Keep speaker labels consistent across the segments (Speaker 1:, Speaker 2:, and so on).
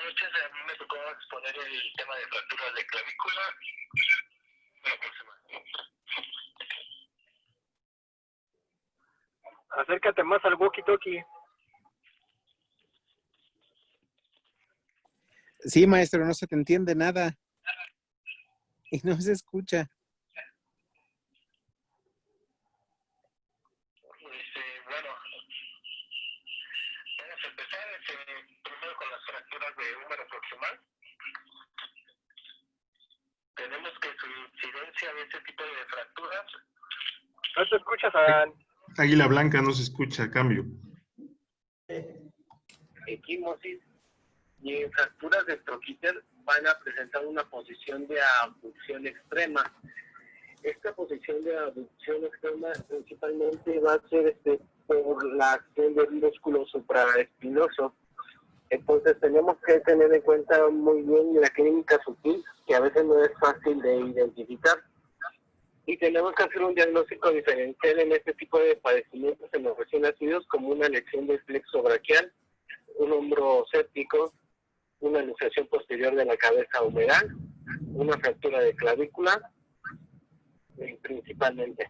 Speaker 1: noches. A mí me tocó exponer el tema de fracturas de clavícula. La próxima.
Speaker 2: Acércate más al walkie-talkie.
Speaker 3: Sí, maestro, no se te entiende nada. Y no se escucha.
Speaker 1: Bueno, vamos a empezar primero con las fracturas de húmero proximal. Tenemos que su incidencia de este tipo de fracturas.
Speaker 2: ¿No te escuchas, Adán?
Speaker 4: Águila Blanca no se escucha, cambio.
Speaker 1: Equimosis y en fracturas de troquíter van a presentar una posición de abducción extrema. Esta posición de abducción extrema principalmente va a ser por la acción del músculo supraespinoso. Entonces tenemos que tener en cuenta muy bien la clínica sutil, que a veces no es fácil de identificar. Y tenemos que hacer un diagnóstico diferencial en este tipo de padecimientos en los recién nacidos, como una lesión del plexo braquial, un hombro séptico, una luxación posterior de la cabeza humeral, una fractura de clavícula, principalmente.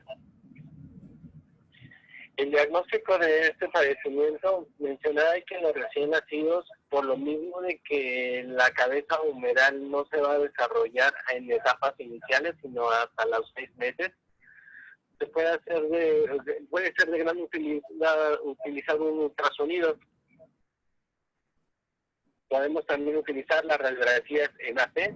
Speaker 1: El diagnóstico de este padecimiento mencionaba que en los recién nacidos, por lo mismo de que la cabeza humeral no se va a desarrollar en etapas iniciales, sino hasta los 6 meses, se puede ser de gran utilidad utilizar un ultrasonido. Podemos también utilizar las radiografías en AP,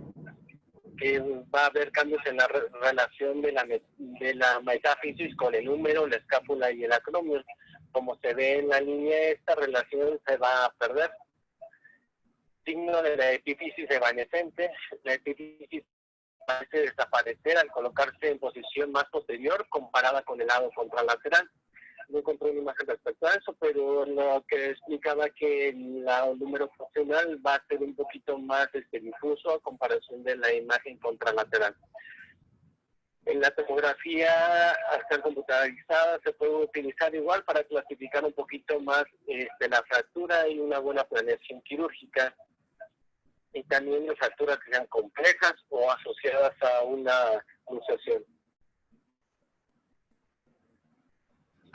Speaker 1: que va a haber cambios en la relación de la metáfisis con el húmero, la escápula y el acromion. Como se ve en la línea, esta relación se va a perder. Signo de la epífisis evanescente. La epífisis parece desaparecer al colocarse en posición más posterior comparada con el lado contralateral. No encontré una imagen respecto a eso, pero lo que explicaba que el número funcional va a ser un poquito más difuso a comparación de la imagen contralateral. En la tomografía hasta computarizada se puede utilizar igual para clasificar un poquito más la fractura y una buena planeación quirúrgica. Y también las fracturas que sean complejas o asociadas a una luxación.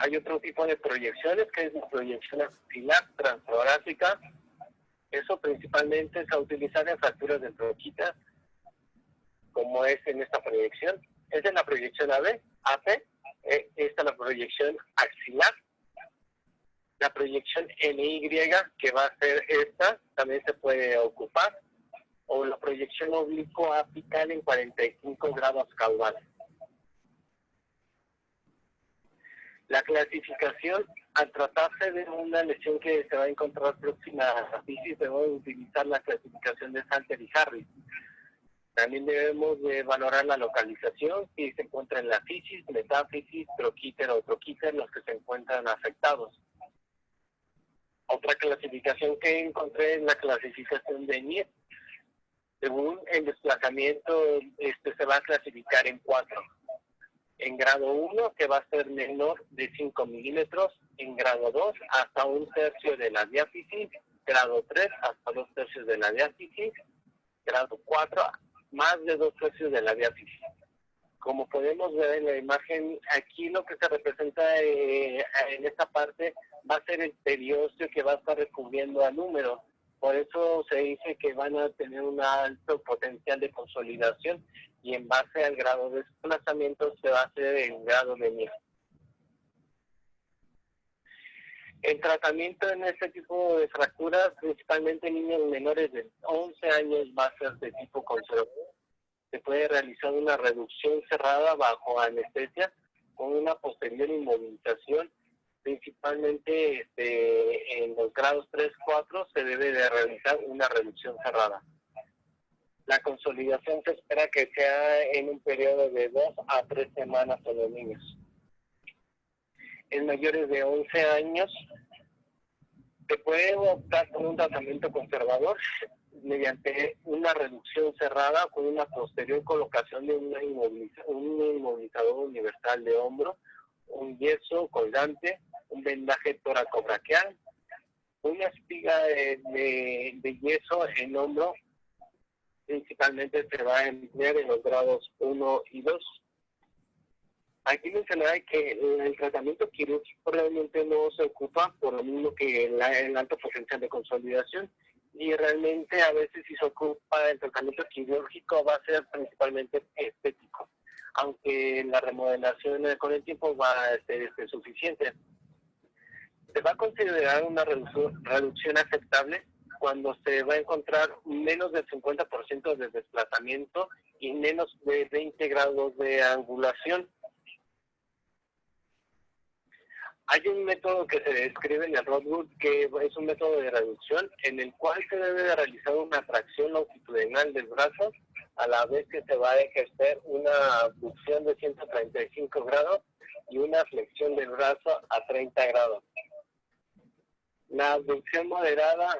Speaker 1: Hay otro tipo de proyecciones, que es la proyección axilar transtorácica. Eso principalmente es a utilizar en fracturas de troquita, como es en esta proyección. Esta es la proyección AP, esta es la proyección axilar. La proyección NY, que va a ser esta, también se puede ocupar. O la proyección oblicuo apical en 45 grados caudales. La clasificación, al tratarse de una lesión que se va a encontrar próxima a la fisis, debemos utilizar la clasificación de Salter y Harris. También debemos de valorar la localización, si se encuentra en la fisis, metáfisis, troquíter o troquíter, los que se encuentran afectados. Otra clasificación que encontré es la clasificación de NIET. Según el desplazamiento, se va a clasificar en 4. En grado 1, que va a ser menor de 5 milímetros, en grado 2, hasta 1/3 de la diáfisis, grado 3, hasta 2/3 de la diáfisis, grado 4, más de 2/3 de la diáfisis. Como podemos ver en la imagen, aquí lo que se representa en esta parte va a ser el periósteo que va a estar recubriendo al húmero. Por eso se dice que van a tener un alto potencial de consolidación y en base al grado de desplazamiento se va a hacer el grado de NIET. El tratamiento en este tipo de fracturas, principalmente en niños menores de 11 años, va a ser de tipo conservador. Se puede realizar una reducción cerrada bajo anestesia con una posterior inmovilización. Principalmente en los grados 3-4 se debe de realizar una reducción cerrada. La consolidación se espera que sea en un periodo de 2 a 3 semanas en los niños. En mayores de 11 años se puede optar por un tratamiento conservador mediante una reducción cerrada con una posterior colocación de un inmovilizador universal de hombro, un yeso colgante, un vendaje toracobraquial, Una espiga de yeso en hombro principalmente se va a emplear en los grados 1 y 2. Aquí mencionaba que el tratamiento quirúrgico realmente no se ocupa por lo mismo que el alto potencial de consolidación, y realmente a veces si se ocupa el tratamiento quirúrgico va a ser principalmente estético, aunque la remodelación con el tiempo va a ser suficiente. Se va a considerar una reducción aceptable cuando se va a encontrar menos del 50% de desplazamiento y menos de 20 grados de angulación. Hay un método que se describe en el Rodwood que es un método de reducción en el cual se debe de realizar una tracción longitudinal del brazo a la vez que se va a ejercer una abducción de 135 grados y una flexión del brazo a 30 grados. La abducción moderada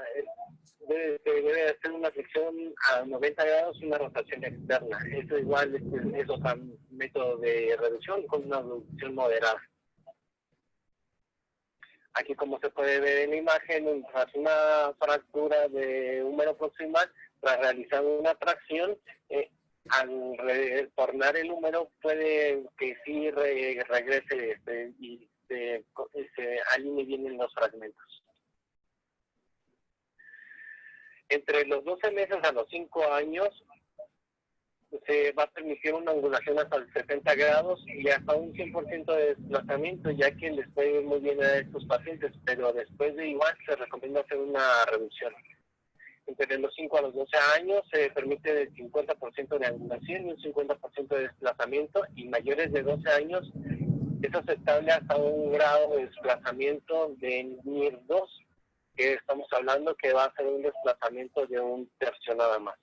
Speaker 1: debe hacer una flexión a 90 grados y una rotación externa. Eso igual es otro método de reducción con una abducción moderada. Aquí, como se puede ver en la imagen, tras una fractura de húmero proximal, tras realizar una tracción, al retornar el húmero puede que sí regrese y se alinee bien en los fragmentos. Entre los 12 meses a los 5 años se va a permitir una angulación hasta el 70 grados y hasta un 100% de desplazamiento, ya que les puede ir muy bien a estos pacientes, pero después de igual se recomienda hacer una reducción. Entre los 5 a los 12 años se permite el 50% de angulación y un 50% de desplazamiento, y mayores de 12 años es aceptable hasta un grado de desplazamiento de NIR 2, que estamos hablando que va a ser un desplazamiento de un tercio nada más.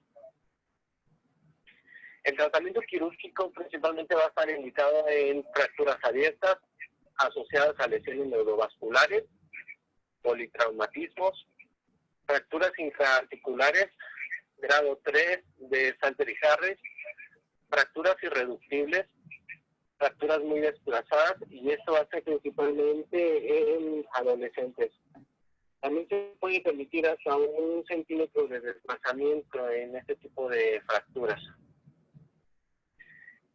Speaker 1: El tratamiento quirúrgico principalmente va a estar indicado en fracturas abiertas asociadas a lesiones neurovasculares, politraumatismos, fracturas intraarticulares, grado 3 de Salter y Harris, fracturas irreductibles, fracturas muy desplazadas, y esto va a ser principalmente en adolescentes. También se puede permitir hasta 1 centímetro de desplazamiento en este tipo de fracturas.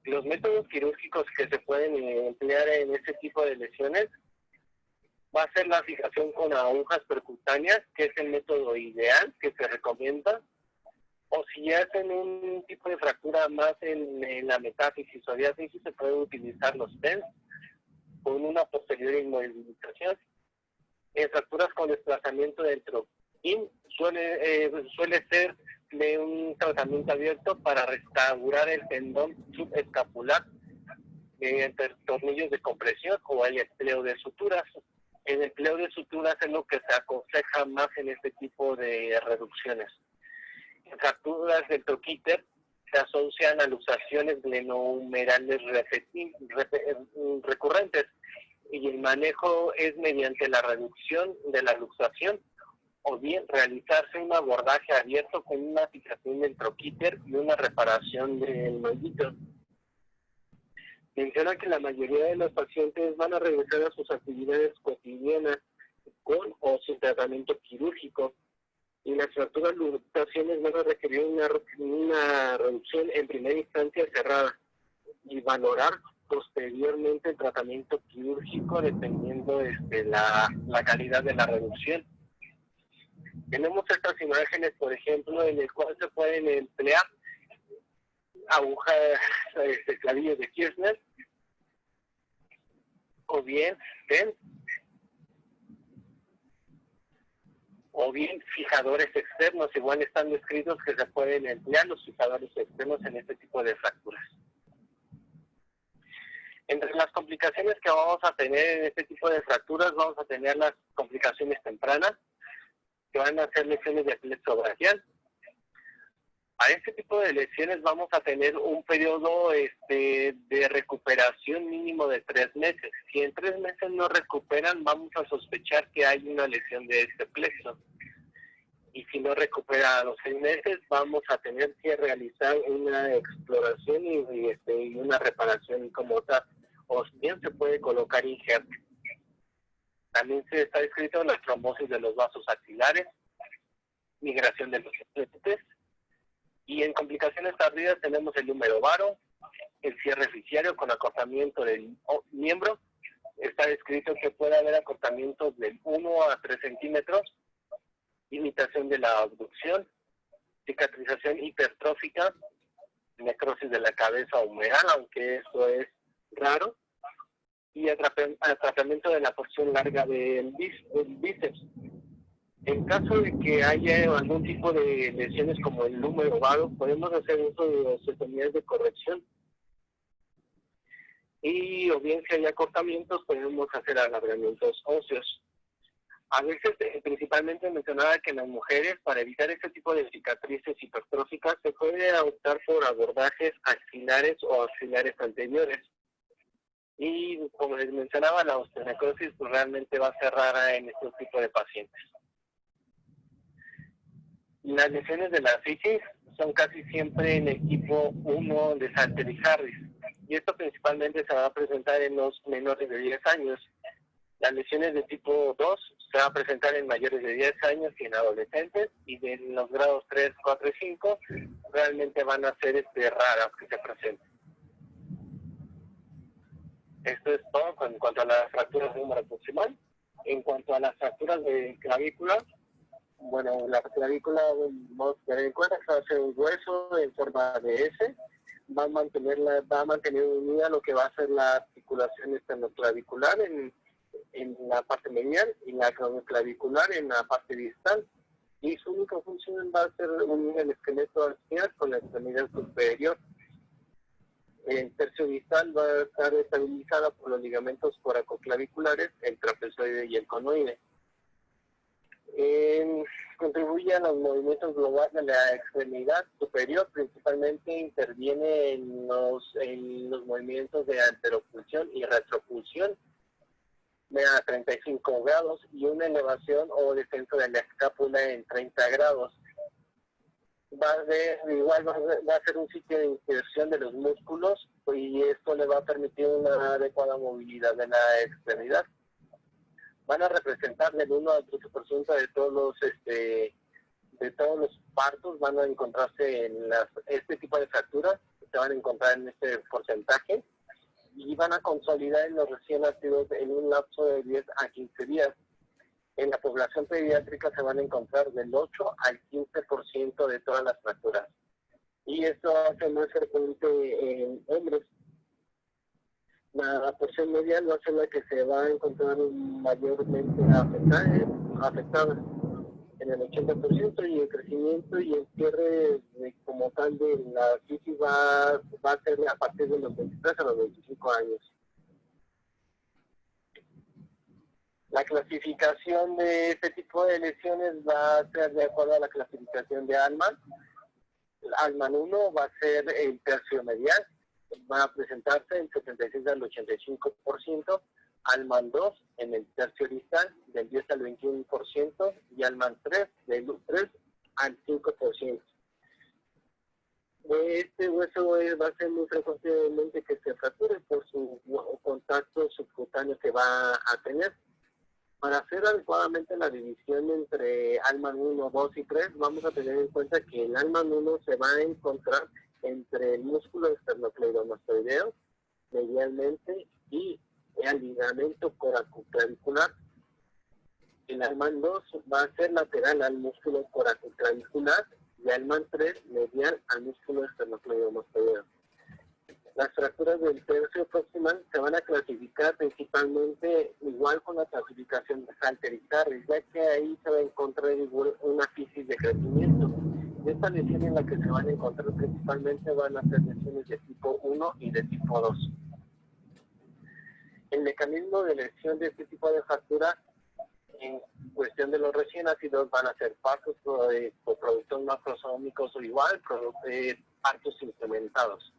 Speaker 1: Los métodos quirúrgicos que se pueden emplear en este tipo de lesiones va a ser la fijación con agujas percutáneas, que es el método ideal que se recomienda, o si hacen un tipo de fractura más en la metáfisis o diáfisis, se pueden utilizar los TENS con una posterior inmovilización. En fracturas con desplazamiento del troquín suele ser de un tratamiento abierto para restaurar el tendón subescapular mediante tornillos de compresión o el empleo de suturas. El empleo de suturas es lo que se aconseja más en este tipo de reducciones. En fracturas del troquíter se asocian a luxaciones glenohumerales recurrentes, y el manejo es mediante la reducción de la luxación, o bien realizarse un abordaje abierto con una fijación del troquíter y una reparación del nodito. Menciona que la mayoría de los pacientes van a regresar a sus actividades cotidianas con o sin tratamiento quirúrgico, y las fracturas luxaciones van a requerir una reducción en primera instancia cerrada y valorar posteriormente el tratamiento quirúrgico dependiendo la calidad de la reducción. Tenemos estas imágenes, por ejemplo, en el cual se pueden emplear agujas, clavillos de Kirchner, o bien TENS, o bien fijadores externos. Igual están descritos que se pueden emplear los fijadores externos en este tipo de fracturas. Entre las complicaciones que vamos a tener en este tipo de fracturas, vamos a tener las complicaciones tempranas, que van a ser lesiones de plexo braquial. A este tipo de lesiones vamos a tener un periodo de recuperación mínimo de 3 meses. Si en 3 meses no recuperan, vamos a sospechar que hay una lesión de este plexo. Y si no recupera a los 6 meses, vamos a tener que realizar una exploración y una reparación como tal. O bien se puede colocar injerto. También se está descrito la trombosis de los vasos axilares, migración de los intestinos, y en complicaciones tardías tenemos el húmero varo, el cierre fisciario con acortamiento del miembro. Está descrito que puede haber acortamientos del 1 a 3 centímetros, imitación de la abducción, cicatrización hipertrófica, necrosis de la cabeza humeral, aunque eso es raro, y atrapamiento de la porción larga del bíceps. En caso de que haya algún tipo de lesiones como el húmero varo, podemos hacer uso de osteotomías de corrección. Y o bien si hay acortamientos, podemos hacer alargamientos óseos. A veces, principalmente mencionaba que en las mujeres, para evitar este tipo de cicatrices hipertróficas, se puede optar por abordajes axilares o axilares anteriores. Y como les mencionaba, la osteonecrosis pues, realmente va a ser rara en este tipo de pacientes. Las lesiones de la fisis son casi siempre en el tipo 1 de Salter y Harris. Y esto principalmente se va a presentar en los menores de 10 años. Las lesiones de tipo 2 se van a presentar en mayores de 10 años y en adolescentes, y de los grados 3, 4 y 5 realmente van a ser raras que se presenten. Esto es todo en cuanto a las fracturas de húmero proximal. En cuanto a las fracturas de clavícula, bueno, la clavícula vamos a tener en cuenta que va a ser un hueso en forma de S, va a mantener unida lo que va a ser la articulación esternoclavicular en la parte medial y la clavicular en la parte distal, y su única función va a ser unir el esqueleto axial con la extremidad superior. El tercio distal va a estar estabilizada por los ligamentos coracoclaviculares, el trapezoide y el conoide. Contribuye a los movimientos globales de la extremidad superior, principalmente interviene en los movimientos de anteropulsión y retropulsión a 35 grados y una elevación o descenso de la escápula en 30 grados. Va a ser un sitio de inserción de los músculos, y esto le va a permitir una adecuada movilidad de la extremidad. Van a representar del 1 al 13% de todos los partos, van a encontrarse en este tipo de fracturas, se van a encontrar en este porcentaje, y van a consolidar en los recién nacidos en un lapso de 10 a 15 días. En la población pediátrica se van a encontrar del 8 al 15% de todas las fracturas. Y esto hace más frecuente en hombres. La porción medial va a ser la que se va a encontrar mayormente afectada en el 80%, y el crecimiento y el cierre como tal de la fisis va a ser a partir de los 23 a los 25 años. La clasificación de este tipo de lesiones va a ser de acuerdo a la clasificación de Allman. Allman 1 va a ser el tercio medial, va a presentarse el 76 al 85%, Allman 2 en el tercio distal del 10 al 21%, y Allman 3 del 3 al 5%. Este hueso va a ser muy frecuentemente que se fracture por su contacto subcutáneo que va a tener. Para hacer adecuadamente la división entre Allman 1, 2 y 3, vamos a tener en cuenta que el Allman 1 se va a encontrar entre el músculo esternocleidomastoideo medialmente y el ligamento coracoclavicular. El Allman 2 va a ser lateral al músculo coracoclavicular y Allman 3 medial al músculo esternocleidomastoideo. Las fracturas del tercio proximal se van a clasificar principalmente igual con la clasificación de Salter y Harris, ya que ahí se va a encontrar una fisis de crecimiento. Y esta lesión en la que se van a encontrar principalmente van a ser lesiones de tipo 1 y de tipo 2. El mecanismo de lesión de este tipo de fractura en cuestión de los recién nacidos van a ser partos por productos macrosómicos o igual partos incrementados.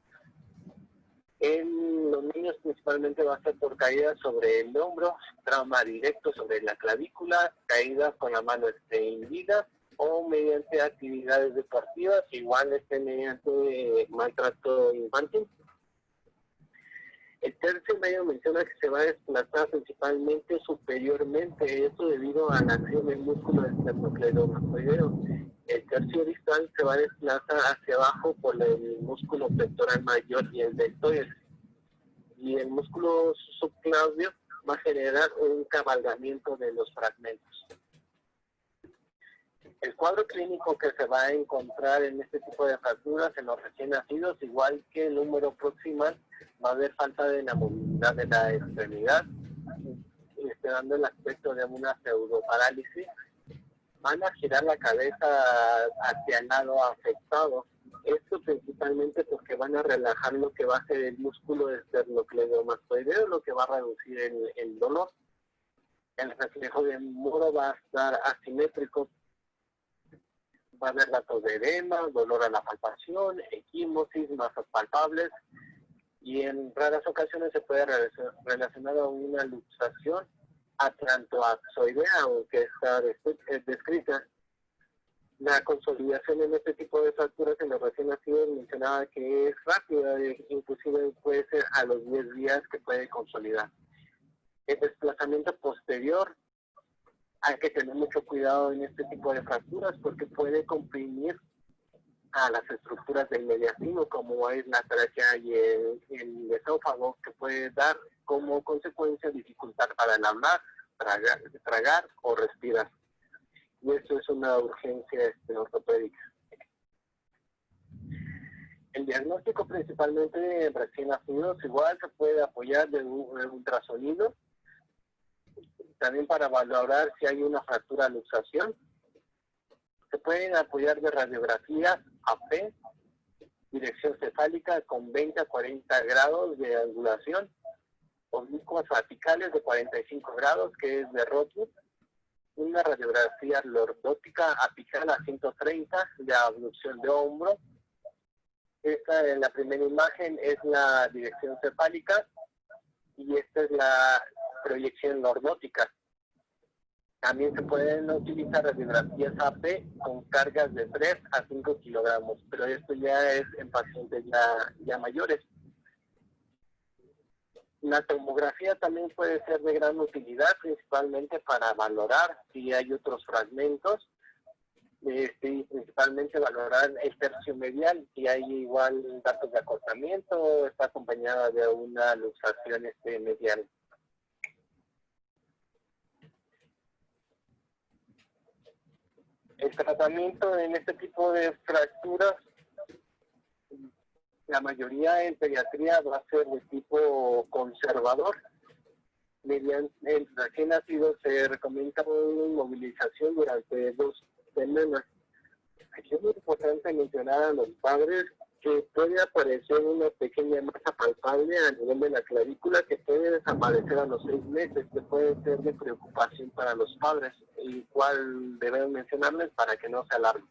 Speaker 1: En los niños principalmente va a ser por caídas sobre el hombro, trauma directo sobre la clavícula, caídas con la mano hundida o mediante actividades deportivas, igual mediante maltrato infantil. El tercio medio menciona que se va a desplazar principalmente superiormente, esto debido a la acción del músculo esternocleidomastoideo. El tercio distal se va a desplazar hacia abajo por el músculo pectoral mayor y el deltoides. Y el músculo subclavio va a generar un cabalgamiento de los fragmentos. El cuadro clínico que se va a encontrar en este tipo de fracturas en los recién nacidos, igual que el número proximal, va a haber falta de la movilidad de la extremidad, dando el aspecto de una pseudoparálisis. Van a girar la cabeza hacia el lado afectado. Esto principalmente porque van a relajar lo que va a ser el músculo esternocleidomastoideo, lo que va a reducir el dolor. El reflejo del muro va a estar asimétrico. Va a haber datos de edema, dolor a la palpación, equimosis, masas palpables, y en raras ocasiones se puede relacionar a una luxación atlantoaxoidea, aunque está descrita. La consolidación en este tipo de fracturas en los recién nacidos mencionaba que es rápida, inclusive puede ser a los 10 días que puede consolidar. El desplazamiento posterior, hay que tener mucho cuidado en este tipo de fracturas porque puede comprimir a las estructuras del mediastino, como es la tráquea y el esófago, que puede dar como consecuencia dificultad para hablar, tragar o respirar. Y eso es una urgencia ortopédica. El diagnóstico principalmente en recién nacidos igual se puede apoyar de un ultrasonido, también para valorar si hay una fractura luxación. Se pueden apoyar de radiografías AP, dirección cefálica con 20 a 40 grados de angulación, oblicuos apicales de 45 grados, que es de Rothschild, una radiografía lordótica apical a 130 de abducción de hombro. Esta en la primera imagen es la dirección cefálica y esta es la proyección lordótica. También se pueden utilizar radiografías AP con cargas de 3 a 5 kilogramos, pero esto ya es en pacientes ya mayores. La tomografía también puede ser de gran utilidad, principalmente para valorar si hay otros fragmentos, y principalmente valorar el tercio medial, si hay igual datos de acortamiento, está acompañada de una luxación medial. El tratamiento en este tipo de fracturas, la mayoría en pediatría va a ser de tipo conservador. Mediante el recién nacido se recomienda una inmovilización durante 2 semanas. Aquí es muy importante mencionar a los padres que puede aparecer una pequeña masa palpable a nivel de la clavícula que puede desaparecer a los 6 meses, que puede ser de preocupación para los padres, y cuál deben mencionarles para que no se alarmen.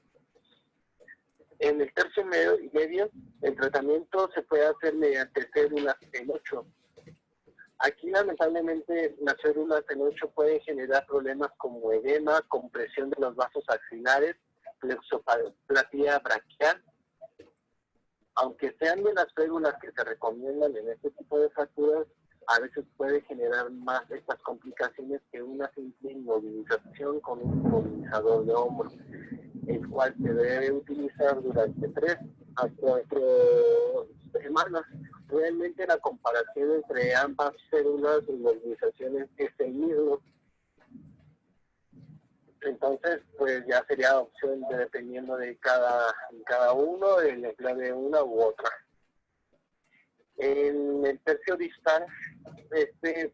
Speaker 1: En el tercio medio, el tratamiento se puede hacer mediante células en 8. Aquí, lamentablemente, las células en 8 pueden generar problemas como edema, compresión de los vasos axilares, plexopatía braquial. Aunque sean de las células que se recomiendan en este tipo de fracturas, a veces puede generar más estas complicaciones que una simple inmovilización con un inmovilizador de hombro, el cual se debe utilizar durante 3 a 4 semanas. Realmente la comparación entre ambas células de inmovilizaciones es el mismo. Entonces, pues ya sería opción dependiendo de cada uno, el empleo de una u otra. En el tercio distal,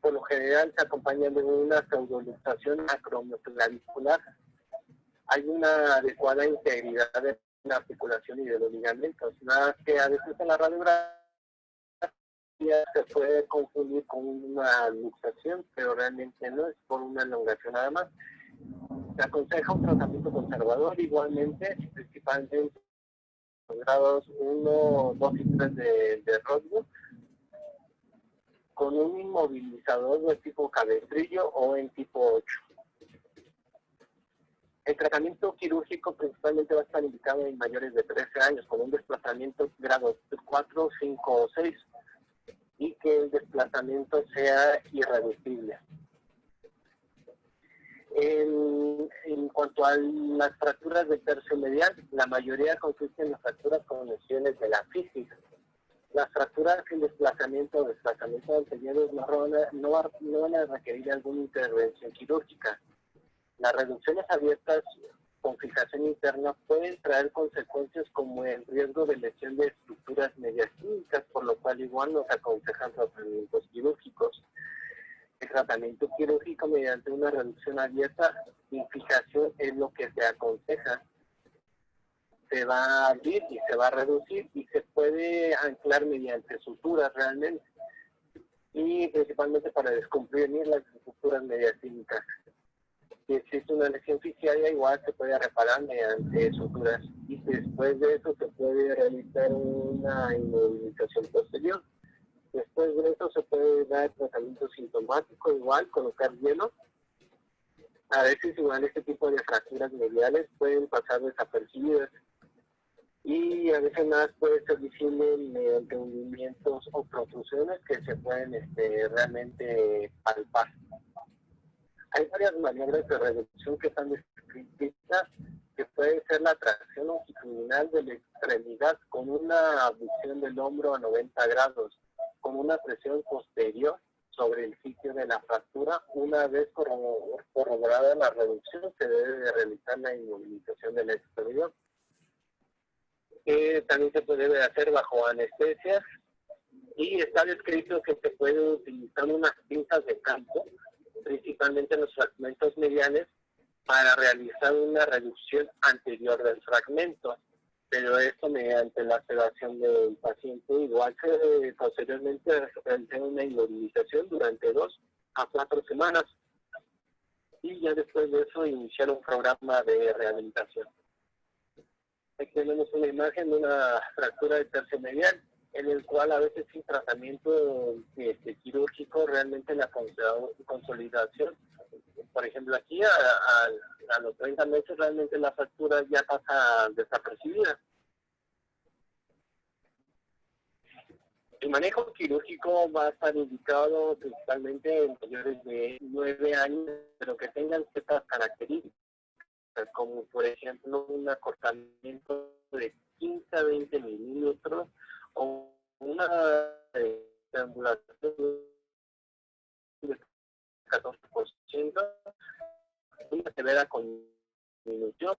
Speaker 1: por lo general se acompaña de una pseudoluxación acromioclavicular. Hay una adecuada integridad de la articulación y de los ligamentos, nada que a veces en la radiografía se puede confundir con una luxación, pero realmente no, es por una elongación nada más. Se aconseja un tratamiento conservador igualmente, principalmente en los grados 1, 2 y 3 de Rothschild, con un inmovilizador de tipo cabestrillo o en tipo 8. El tratamiento quirúrgico principalmente va a estar indicado en mayores de 13 años, con un desplazamiento grado 4, 5 o 6. y que el desplazamiento sea irreducible. En cuanto a las fracturas del tercio medial, la mayoría consisten en fracturas con lesiones de la fisis. Las fracturas sin desplazamiento o desplazamiento anteriores no van a requerir alguna intervención quirúrgica. Las reducciones abiertas con fijación interna pueden traer consecuencias como el riesgo de lesión de estructuras mediastínicas, por lo cual igual nos aconsejan tratamientos quirúrgicos. El tratamiento quirúrgico mediante una reducción abierta sin fijación es lo que se aconseja. Se va a abrir y se va a reducir y se puede anclar mediante suturas realmente, y principalmente para descomprimir las estructuras mediastínicas. Si existe una lesión fiscal, igual se puede reparar mediante suturas, y después de eso se puede realizar una inmovilización posterior. Después de eso se puede dar tratamiento sintomático, igual colocar hielo. A veces igual este tipo de fracturas mediales pueden pasar desapercibidas y a veces más puede ser visible mediante hundimientos o protrusiones que se pueden realmente palpar. Hay varias maniobras de reducción que están descritas, que puede ser la tracción longitudinal de la extremidad con una abducción del hombro a 90 grados, con una presión posterior sobre el sitio de la fractura. Una vez corroborada la reducción, se debe de realizar la inmovilización de la extremidad. También se puede hacer bajo anestesia, y está descrito que se puede utilizar unas pinzas de campo, principalmente en los fragmentos mediales, para realizar una reducción anterior del fragmento, pero esto mediante la sedación del paciente. Igual se posteriormente realiza una inmovilización durante 2 a 4 semanas, y ya después de eso iniciar un programa de rehabilitación. Aquí tenemos una imagen de una fractura de tercio medial, en el cual a veces sin tratamiento quirúrgico, realmente la consolidación, por ejemplo aquí a los 30 meses realmente la fractura ya pasa desapercibida. El manejo quirúrgico va a estar indicado principalmente en mayores de 9 años, pero que tengan ciertas características, como por ejemplo un acortamiento de 15 a 20 milímetros o una triangulación de 14%, una severa conminución,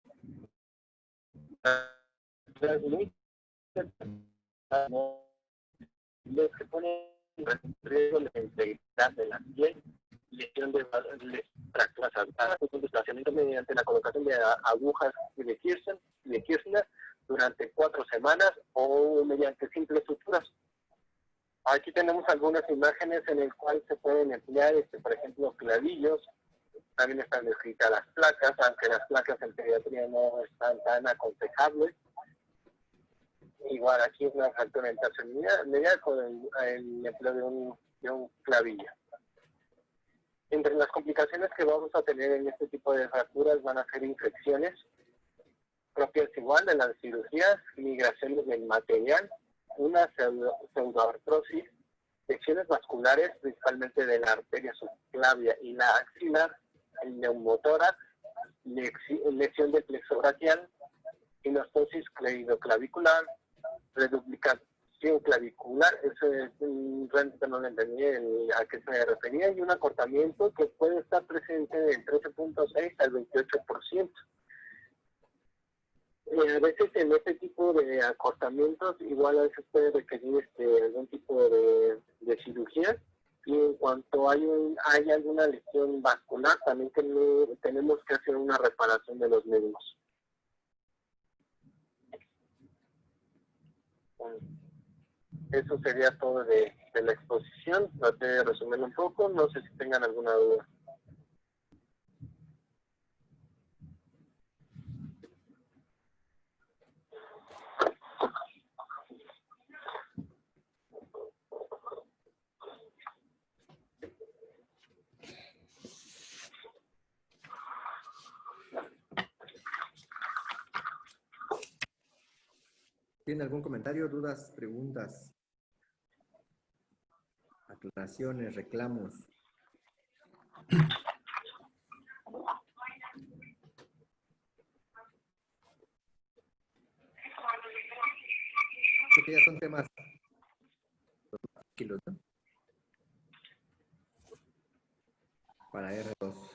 Speaker 1: se pone en riesgo la integridad de la piel, lesión de fracturas abiertas, un desplazamiento mediante la colocación de agujas de Kirchner durante 4 semanas o mediante simples suturas. Aquí tenemos algunas imágenes en las cuales se pueden emplear, por ejemplo, clavillos. También están descritas las placas, aunque las placas en pediatría no están tan aconsejables. Igual aquí es una fractura en tercio medial con el empleo de un clavillo. Entre las complicaciones que vamos a tener en este tipo de fracturas van a ser infecciones propias igual de las cirugías, migraciones del material, una pseudoartrosis, lesiones vasculares, principalmente de la arteria subclavia y la axilar, el neumotórax, lesión del plexo braquial, inostosis cleidoclavicular, reduplicación clavicular, eso realmente no lo entendí a qué se refería, y un acortamiento que puede estar presente del 13.6 al 28%. A veces en este tipo de acortamientos igual a veces puede requerir algún tipo de cirugía, y en cuanto hay alguna lesión vascular también tenemos que hacer una reparación de los mismos. Eso sería todo de la exposición. Traté de resumirlo un poco, no sé si tengan alguna duda.
Speaker 5: ¿Tiene algún comentario, dudas, preguntas? aclaraciones, reclamos. Creo que ya son temas tranquilos, ¿no? Para R2.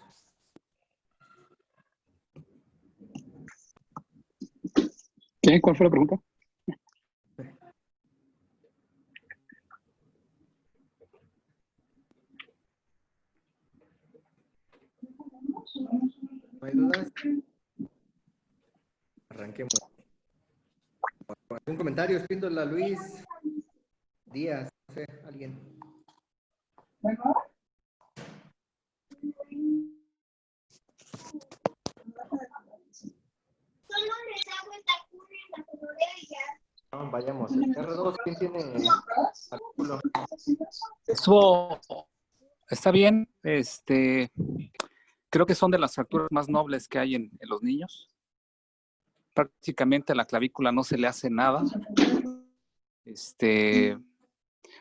Speaker 6: ¿Qué? ¿Cuál fue la pregunta?
Speaker 5: ¿No hay dudas? Arranquemos. ¿Algún comentario? Espíndola, Luis Díaz, no sé, alguien. No, vayamos. R2, ¿quién tiene artículo?
Speaker 6: Eso está bien. Creo que son de las fracturas más nobles que hay en los niños. Prácticamente a la clavícula no se le hace nada.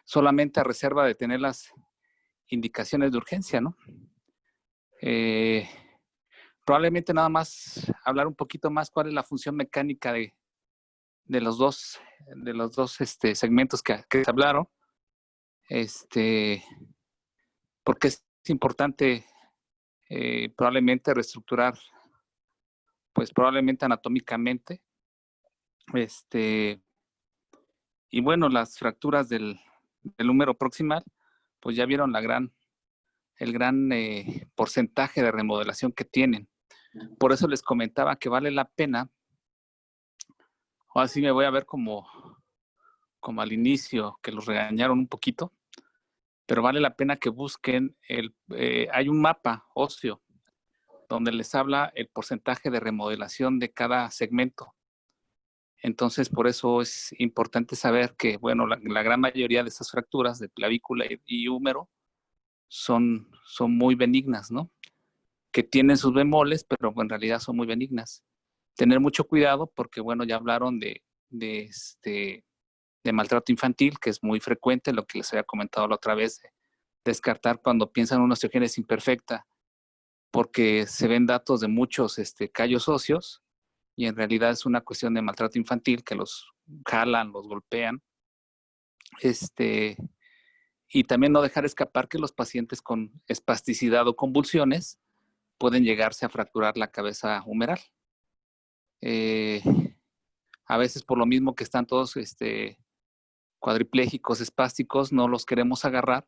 Speaker 6: Solamente a reserva de tener las indicaciones de urgencia, ¿no? Probablemente nada más hablar un poquito más cuál es la función mecánica de los dos segmentos que se hablaron. Porque es importante probablemente reestructurar, pues probablemente anatómicamente. Y bueno, las fracturas del húmero proximal, pues ya vieron el gran porcentaje de remodelación que tienen. Por eso les comentaba que vale la pena, ahora sí me voy a ver como al inicio, que los regañaron un poquito, pero vale la pena que busquen, hay un mapa óseo donde les habla el porcentaje de remodelación de cada segmento. Entonces, por eso es importante saber que, bueno, la gran mayoría de estas fracturas de clavícula y húmero son muy benignas, ¿no? Que tienen sus bemoles, pero en realidad son muy benignas. Tener mucho cuidado porque, bueno, ya hablaron de maltrato infantil, que es muy frecuente, lo que les había comentado la otra vez, descartar cuando piensan una osteogénesis imperfecta, porque se ven datos de muchos callos óseos, y en realidad es una cuestión de maltrato infantil, que los jalan, los golpean. Y también no dejar escapar que los pacientes con espasticidad o convulsiones pueden llegarse a fracturar la cabeza humeral. A veces por lo mismo que están todos cuadriplégicos, espásticos, no los queremos agarrar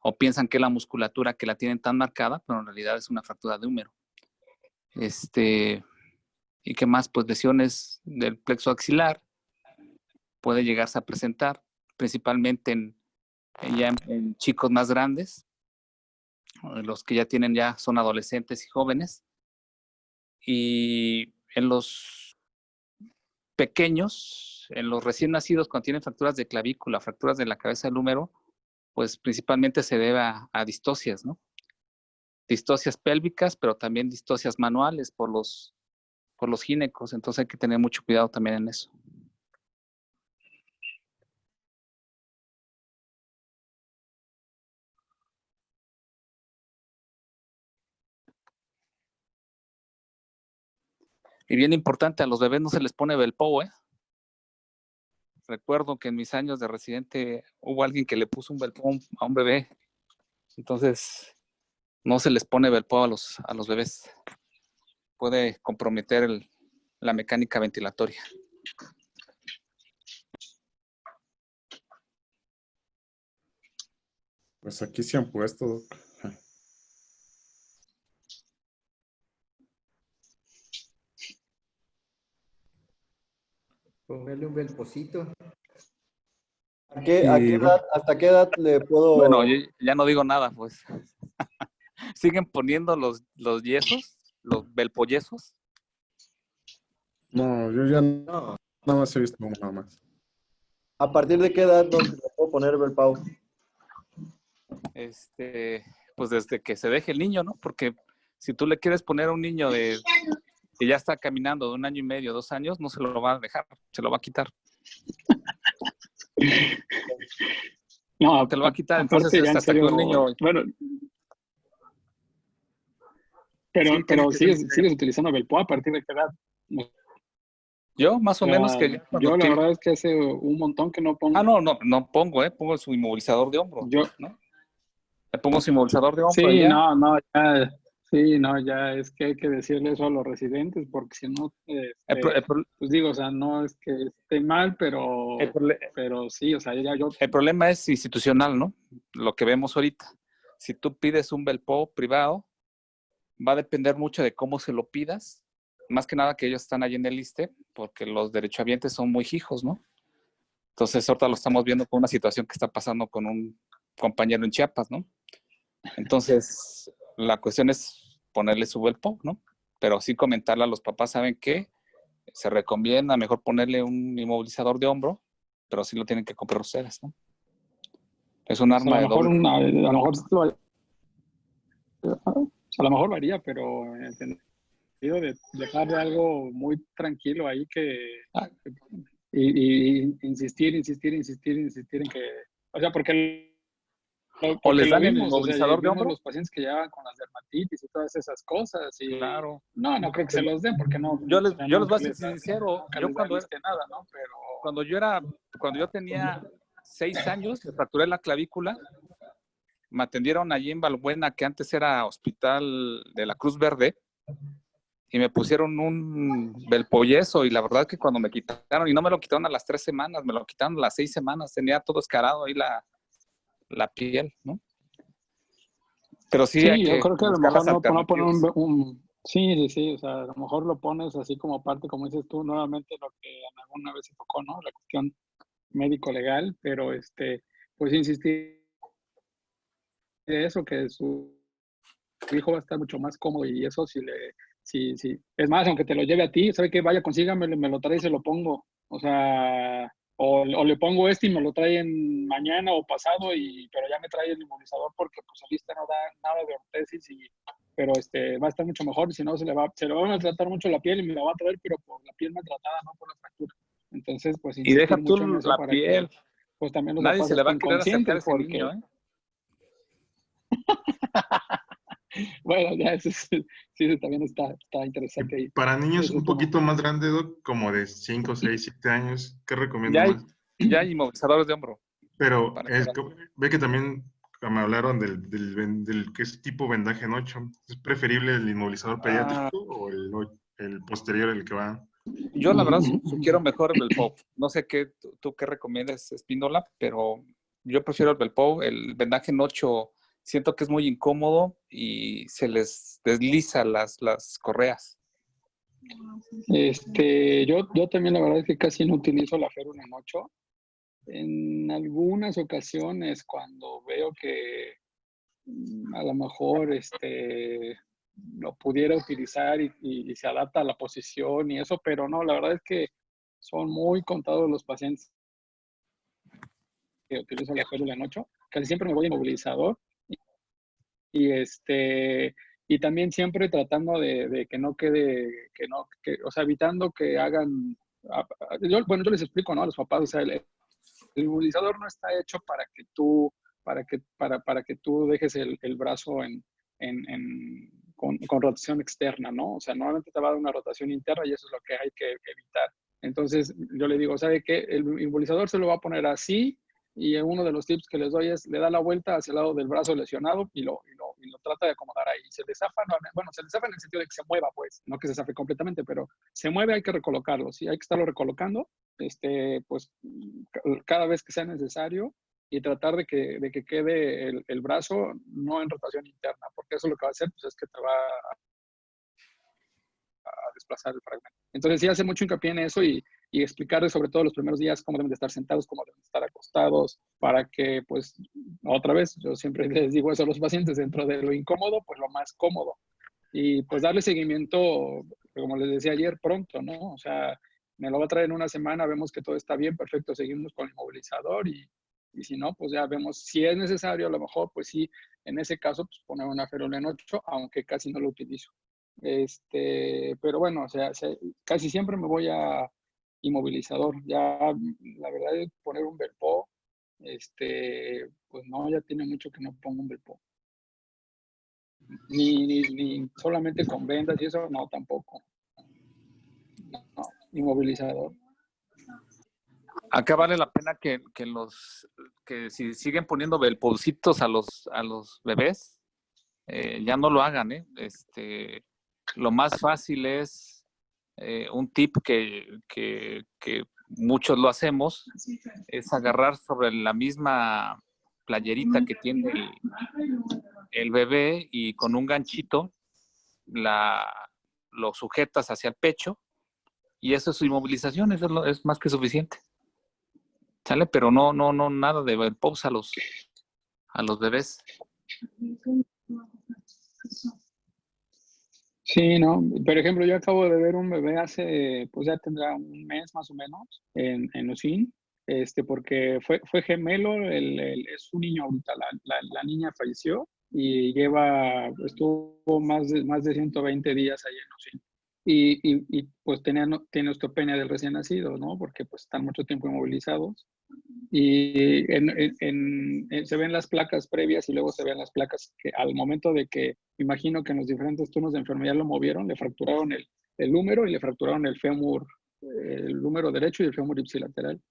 Speaker 6: o piensan que es la musculatura que la tienen tan marcada, pero en realidad es una fractura de húmero. ¿Y qué más? Pues lesiones del plexo axilar puede llegarse a presentar, principalmente en chicos más grandes, los que ya son adolescentes y jóvenes. Y en los pequeños, en los recién nacidos, cuando tienen fracturas de clavícula, fracturas de la cabeza del húmero, pues principalmente se debe a distocias, ¿no? Distocias pélvicas, pero también distocias manuales por los ginecos. Entonces hay que tener mucho cuidado también en eso. Y bien importante, a los bebés no se les pone Belpo, ¿eh? Recuerdo que en mis años de residente hubo alguien que le puso un Belpo a un bebé. Entonces, no se les pone Belpo a los bebés. Puede comprometer la mecánica ventilatoria.
Speaker 4: Pues aquí se han puesto, Doc.
Speaker 5: Póngale un belpocito.
Speaker 7: ¿Hasta qué edad le puedo...?
Speaker 6: Bueno, yo ya no digo nada, pues. ¿Siguen poniendo los yesos, los belpoyesos?
Speaker 4: No, yo ya
Speaker 5: No,
Speaker 4: nada más he visto uno nada más.
Speaker 7: ¿A partir de qué edad le puedo poner Belpau?
Speaker 6: Pues desde que se deje el niño, ¿no? Porque si tú le quieres poner a un niño que ya está caminando de 1 año y medio, 2 años, no se lo va a dejar, se lo va a quitar.
Speaker 8: No,
Speaker 6: te lo va a quitar.
Speaker 8: aparte
Speaker 6: Entonces,
Speaker 8: ya en
Speaker 6: hasta que
Speaker 8: serio,
Speaker 6: un niño...
Speaker 8: bueno,
Speaker 6: Sí, tiene
Speaker 8: pero
Speaker 6: que ser
Speaker 8: sigues utilizando Belpo a partir de qué edad. O
Speaker 6: yo, más o menos, que ya cuando
Speaker 8: yo la
Speaker 6: tiene...
Speaker 8: verdad es que hace un montón que no pongo.
Speaker 6: No pongo, pongo su inmovilizador de hombro,
Speaker 8: Yo,
Speaker 6: ¿no? Le pongo su inmovilizador de hombro y
Speaker 8: sí,
Speaker 6: ya.
Speaker 8: ya es que hay que decirle eso a los residentes, porque si no, pues digo, o sea, no es que esté mal, pero sí, o sea, ya yo...
Speaker 6: El problema es institucional, ¿no? Lo que vemos ahorita. Si tú pides un Belpo privado, va a depender mucho de cómo se lo pidas. Más que nada que ellos están ahí en el ISSSTE, porque los derechohabientes son muy hijos, ¿no? Entonces, ahorita lo estamos viendo con una situación que está pasando con un compañero en Chiapas, ¿no? Entonces, la cuestión es ponerle su Belpo, ¿no? Pero sí comentarle a los papás, ¿saben qué? Se recomienda mejor ponerle un inmovilizador de hombro, pero sí lo tienen que comprar ustedes, ¿no? Es un arma de doble.
Speaker 8: A lo mejor a lo mejor varía, pero en el sentido de dejarle algo muy tranquilo ahí y insistir en que, o sea, porque
Speaker 6: O les
Speaker 8: lo
Speaker 6: dan el
Speaker 8: vimos, o sea,
Speaker 6: inmovilizador de
Speaker 8: vimos
Speaker 6: hombro.
Speaker 8: los pacientes que llevan con las dermatitis y todas esas cosas y
Speaker 6: Claro.
Speaker 8: no creo que se los den porque no.
Speaker 6: Yo les voy a ser
Speaker 8: les da-
Speaker 6: sincero,
Speaker 8: nunca
Speaker 6: yo
Speaker 8: les da nada, ¿no? Pero
Speaker 6: cuando yo tenía 6 años, me fracturé la clavícula, me atendieron allí en Balbuena, que antes era hospital de la Cruz Verde, y me pusieron un belpoyeso, y la verdad que cuando me quitaron, y no me lo quitaron a las 3 semanas, me lo quitaron a las 6 semanas, tenía todo escarado ahí la piel, ¿no? Pero sí hay
Speaker 8: yo
Speaker 6: que
Speaker 8: creo que a lo
Speaker 6: buscar las
Speaker 8: mejor no poner
Speaker 6: alternativas.
Speaker 8: sí, o sea, a lo mejor lo pones así como parte, como dices tú, nuevamente lo que alguna vez se tocó, ¿no? La cuestión médico-legal, pero pues insistir en eso, que su hijo va a estar mucho más cómodo y eso sí. Es más, aunque te lo lleve a ti, ¿sabe qué? Vaya, consígamelo, me lo trae y se lo pongo. O sea, o le pongo y me lo traen mañana o pasado, pero ya me trae el inmunizador porque pues el ISSSTE no da nada de ortesis pero va a estar mucho mejor, y si no se le va a maltratar mucho la piel y me la va a traer, pero por la piel maltratada, no por la fractura. Entonces, pues
Speaker 6: Y deja
Speaker 8: insistir
Speaker 6: tú
Speaker 8: mucho en eso
Speaker 6: la
Speaker 8: para
Speaker 6: piel.
Speaker 8: que pues también los
Speaker 6: Nadie
Speaker 8: papás
Speaker 6: se le va a
Speaker 8: estén
Speaker 6: querer acercar a
Speaker 8: conscientes,
Speaker 6: ese
Speaker 8: porque
Speaker 6: niño, ¿eh?
Speaker 8: bueno, ya eso sí también está interesante ahí.
Speaker 9: Para niños
Speaker 8: Eso
Speaker 9: un
Speaker 8: como,
Speaker 9: poquito más grandes, Doc, como de 5, 6, 7 años, ¿qué recomienda
Speaker 6: Ya hay,
Speaker 9: más?
Speaker 6: ya hay inmovilizador de hombro.
Speaker 9: Pero
Speaker 6: Para estar
Speaker 9: ve que también me hablaron del que es tipo vendaje en 8. ¿Es preferible el inmovilizador pediátrico o el posterior, el que va?
Speaker 6: Yo la verdad sugiero mejor el Belpo. No sé tú qué recomiendas, Espíndola, pero yo prefiero el Belpo. El vendaje en 8 siento que es muy incómodo y se les desliza las correas.
Speaker 8: yo también la verdad es que casi no utilizo la férula en 8. En algunas ocasiones cuando veo que a lo mejor lo pudiera utilizar y se adapta a la posición y eso, pero no, la verdad es que son muy contados los pacientes que utilizan la férula en 8. Casi siempre me voy inmovilizador y y también siempre tratando de que no quede, o sea, evitando que hagan, yo les explico, ¿no? A los papás, o sea, el inmovilizador no está hecho para que tú dejes el brazo con rotación externa, ¿no? O sea, normalmente te va a dar una rotación interna y eso es lo que hay que evitar. Entonces, yo le digo, ¿sabe qué? El inmovilizador se lo va a poner así, y uno de los tips que les doy es, le da la vuelta hacia el lado del brazo lesionado y lo trata de acomodar ahí. Se le zafa, se le zafa en el sentido de que se mueva, pues, no que se zafe completamente, pero se mueve, hay que recolocarlo, ¿sí? Hay que estarlo recolocando, pues, cada vez que sea necesario, y tratar de que quede el brazo no en rotación interna, porque eso lo que va a hacer, pues, es que te va a desplazar el fragmento. Entonces sí hace mucho hincapié en eso y explicarles sobre todo los primeros días cómo deben de estar sentados, cómo deben de estar acostados, para que, pues, otra vez, yo siempre les digo eso a los pacientes, dentro de lo incómodo, pues lo más cómodo. Y pues darle seguimiento, como les decía ayer, pronto, ¿no? O sea, me lo va a traer en una semana, vemos que todo está bien, perfecto, seguimos con el movilizador y si no, pues ya vemos si es necesario, a lo mejor, pues sí, en ese caso, pues poner una férula en 8, aunque casi no lo utilizo. Pero bueno, o sea, casi siempre me voy a inmovilizador. Ya, la verdad es poner un Belpo, pues no, ya tiene mucho que no pongo un Belpo. Ni solamente con vendas y eso, no, tampoco. No, inmovilizador.
Speaker 6: Acá vale la pena que si siguen poniendo belpocitos a los bebés, ya no lo hagan, ¿eh? Lo más fácil es un tip que muchos lo hacemos, es agarrar sobre la misma playerita que tiene el bebé y con un ganchito lo sujetas hacia el pecho y eso es su inmovilización, eso es más que suficiente. ¿Sale? Pero no, nada de Belpops a los bebés.
Speaker 8: Sí, no. Por ejemplo, yo acabo de ver un bebé hace, pues ya tendrá un mes más o menos en UCIN, porque fue gemelo, es un niño ahorita, la niña falleció y estuvo más de 120 días ahí en UCIN. Y pues tiene osteopenia del recién nacido, ¿no? Porque pues están mucho tiempo inmovilizados. Y se ven las placas previas y luego se ven las placas que al momento de que, imagino que en los diferentes turnos de enfermedad lo movieron, le fracturaron el húmero y le fracturaron el fémur, el húmero derecho y el fémur ipsilateral.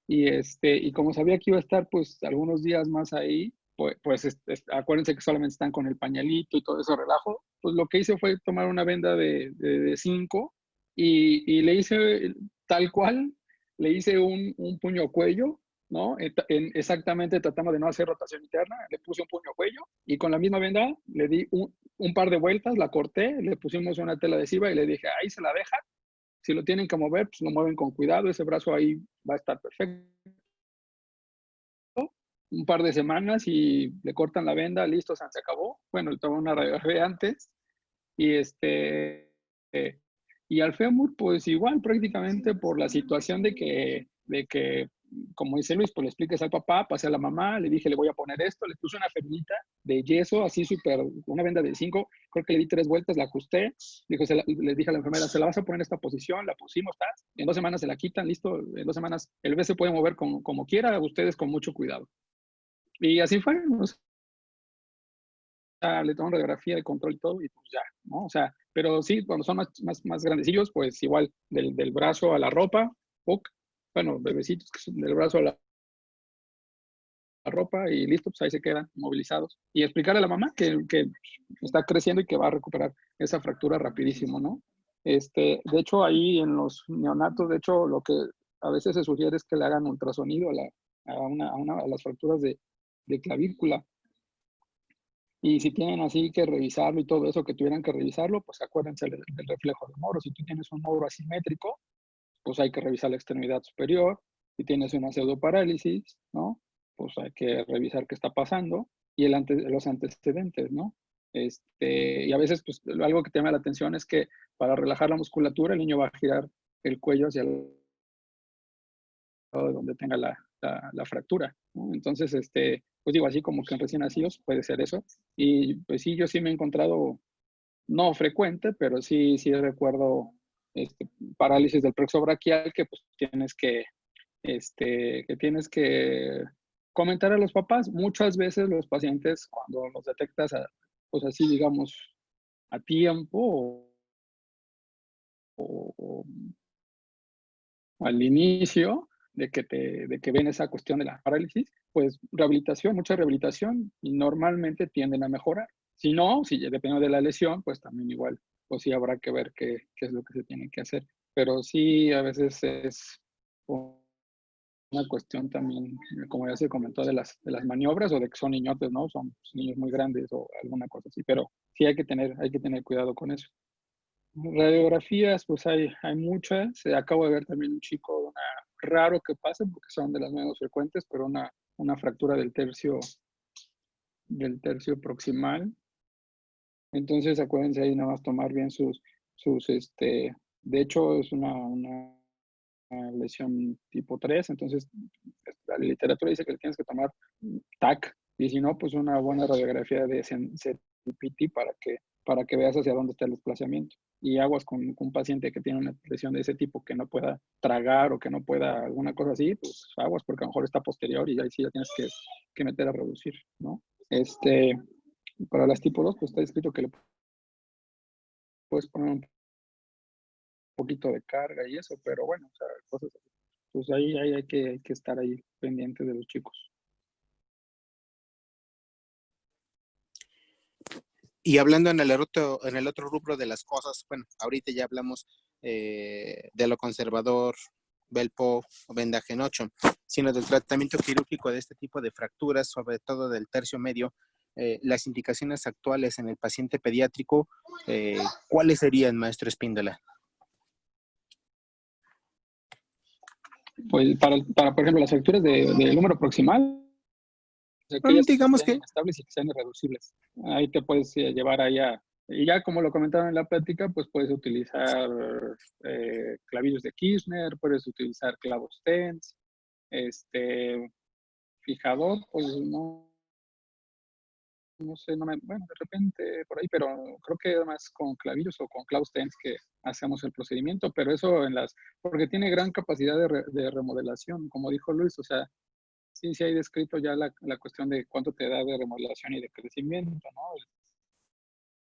Speaker 8: Y como sabía que iba a estar pues algunos días más ahí, pues acuérdense que solamente están con el pañalito y todo ese relajo, pues lo que hice fue tomar una venda de 5 y le hice tal cual, le hice un puño cuello, ¿no? Exactamente tratamos de no hacer rotación interna, le puse un puño cuello y con la misma venda le di un par de vueltas, la corté, le pusimos una tela adhesiva y le dije, ahí se la deja. Si lo tienen que mover, pues lo mueven con cuidado, ese brazo ahí va a estar perfecto. Un par de semanas y le cortan la venda, listo, se acabó. Bueno, le tomó una radiografía antes. Y y al fémur, pues igual prácticamente por la situación de que, como dice Luis, pues le expliques al papá, pasé a la mamá, le dije, le voy a poner esto, le puse una fernita de yeso, así súper, una venda de 5, creo que le di 3 vueltas, la ajusté, le dije a la enfermera, se la vas a poner en esta posición, la pusimos, en 2 semanas se la quitan, listo, en 2 semanas el bebé se puede mover como quiera, ustedes con mucho cuidado. Y así fue, o sea, le toman radiografía de control y todo, y pues ya, ¿no? O sea, pero sí, cuando son más grandecillos, pues igual, del brazo a la ropa, bueno, bebecitos que son del brazo a la ropa y listo, pues ahí se quedan movilizados. Y explicarle a la mamá que está creciendo y que va a recuperar esa fractura rapidísimo, ¿no? De hecho, ahí en los neonatos, de hecho, lo que a veces se sugiere es que le hagan ultrasonido a las fracturas de clavícula. Y si tienen así que revisarlo y todo eso, que tuvieran que revisarlo, pues acuérdense del reflejo del moro. Si tú tienes un moro asimétrico, pues hay que revisar la extremidad superior. Si tienes una pseudoparálisis, ¿no? Pues hay que revisar qué está pasando y los antecedentes, ¿no? Y a veces, pues algo que te llama la atención es que para relajar la musculatura, el niño va a girar el cuello hacia el lado de donde tenga la fractura, ¿no? Entonces, pues digo, así como que en recién nacidos puede ser eso. Y pues sí, yo sí me he encontrado, no frecuente, pero sí recuerdo parálisis del plexo braquial que pues tienes que comentar a los papás. Muchas veces los pacientes, cuando los detectas, pues así digamos, a tiempo o al inicio de que ven esa cuestión de la parálisis, pues mucha rehabilitación y normalmente tienden a mejorar. Si no, dependiendo de la lesión, pues también igual, pues sí habrá que ver qué es lo que se tiene que hacer. Pero sí, a veces es una cuestión también, como ya se comentó, de las maniobras o de que son niñotes, ¿no? Son pues, niños muy grandes o alguna cosa así, pero sí hay que tener cuidado con eso. Radiografías, pues hay muchas. Acabo de ver también un chico, raro que pase, porque son de las menos frecuentes, pero una fractura del tercio proximal. Entonces, acuérdense ahí nada más tomar bien de hecho, es una lesión tipo 3, entonces la literatura dice que le tienes que tomar TAC, y si no, pues una buena radiografía de CPT para que para que veas hacia dónde está el desplazamiento. Y aguas con un paciente que tiene una lesión de ese tipo, que no pueda tragar o que no pueda alguna cosa así, pues aguas, porque a lo mejor está posterior y ahí sí ya tienes que meter a reducir, ¿no? Para las tipo 2, pues está escrito que le puedes poner un poquito de carga y eso, pero bueno, o sea, cosas así. Pues ahí hay que estar ahí pendientes de los chicos.
Speaker 3: Y hablando en el otro rubro de las cosas, bueno, ahorita ya hablamos de lo conservador, Belpo o vendaje en 8, sino del tratamiento quirúrgico de este tipo de fracturas, sobre todo del tercio medio. Las indicaciones actuales en el paciente pediátrico, ¿cuáles serían, maestro Espíndola?
Speaker 8: Pues para por ejemplo, las fracturas del húmero proximal, aquellas
Speaker 3: Digamos
Speaker 8: que sean
Speaker 3: que
Speaker 8: inestables y que sean irreducibles. Ahí te puedes llevar allá. Y ya como lo comentaron en la plática, pues puedes utilizar clavillos de Kirchner, puedes utilizar clavos TENS, fijador, pues no sé, bueno, de repente por ahí, pero creo que además con clavillos o con clavos TENS que hacemos el procedimiento, pero eso porque tiene gran capacidad de remodelación, como dijo Luis, o sea, sí hay descrito ya la cuestión de cuánto te da de remodelación y de crecimiento, ¿no?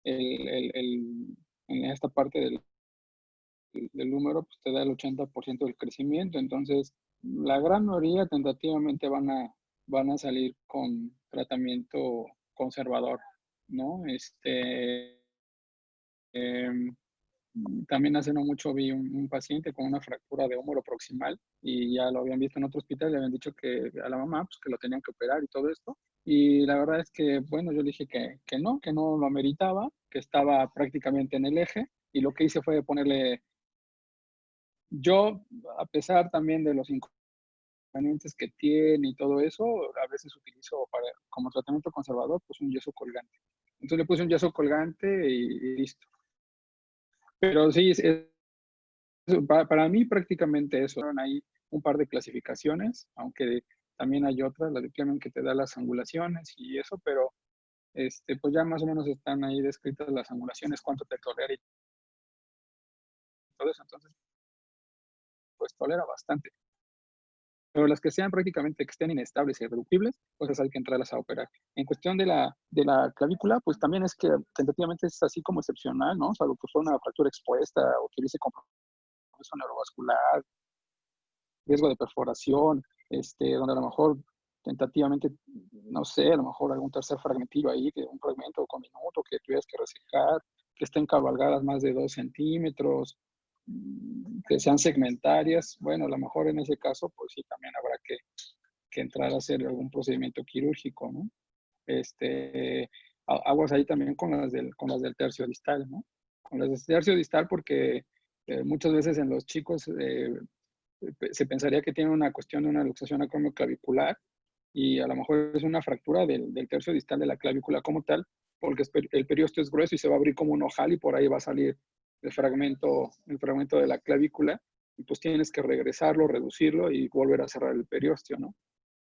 Speaker 8: En esta parte del número, pues te da el 80% del crecimiento, entonces la gran mayoría tentativamente van a salir con tratamiento conservador, ¿no? También hace no mucho vi un paciente con una fractura de húmero proximal y ya lo habían visto en otro hospital, le habían dicho que a la mamá pues, que lo tenían que operar y todo esto. Y la verdad es que, bueno, yo le dije que no lo ameritaba, que estaba prácticamente en el eje y lo que hice fue ponerle, yo, a pesar también de los inconvenientes que tiene y todo eso, a veces utilizo como tratamiento conservador pues un yeso colgante. Entonces le puse un yeso colgante y listo. Pero sí, para mí prácticamente eso. Hay un par de clasificaciones, aunque también hay otras, la de Clement que te da las angulaciones y eso, pero pues ya más o menos están ahí descritas las angulaciones, cuánto te tolera y todo eso. Entonces, pues tolera bastante. Pero las que sean prácticamente que estén inestables y irreductibles, pues esas hay que entrarlas a operar. En cuestión de la clavícula, pues también es que tentativamente es así como excepcional, ¿no? O sea, lo que fue una fractura expuesta o que hubiese compromiso neurovascular, riesgo de perforación, donde a lo mejor tentativamente, no sé, a lo mejor algún tercer fragmentillo ahí, un fragmento con minuto que tuvieras que resecar, que estén cabalgadas más de 2 centímetros, que sean segmentarias, bueno, a lo mejor en ese caso, pues sí, también habrá que entrar a hacer algún procedimiento quirúrgico, ¿no? Aguas ahí también con las del tercio distal, ¿no? Con las del tercio distal porque muchas veces en los chicos se pensaría que tiene una cuestión de una luxación acromioclavicular y a lo mejor es una fractura del tercio distal de la clavícula como tal, porque el periósteo es grueso y se va a abrir como un ojal y por ahí va a salir el fragmento de la clavícula y pues tienes que regresarlo, reducirlo y volver a cerrar el periósteo, ¿no?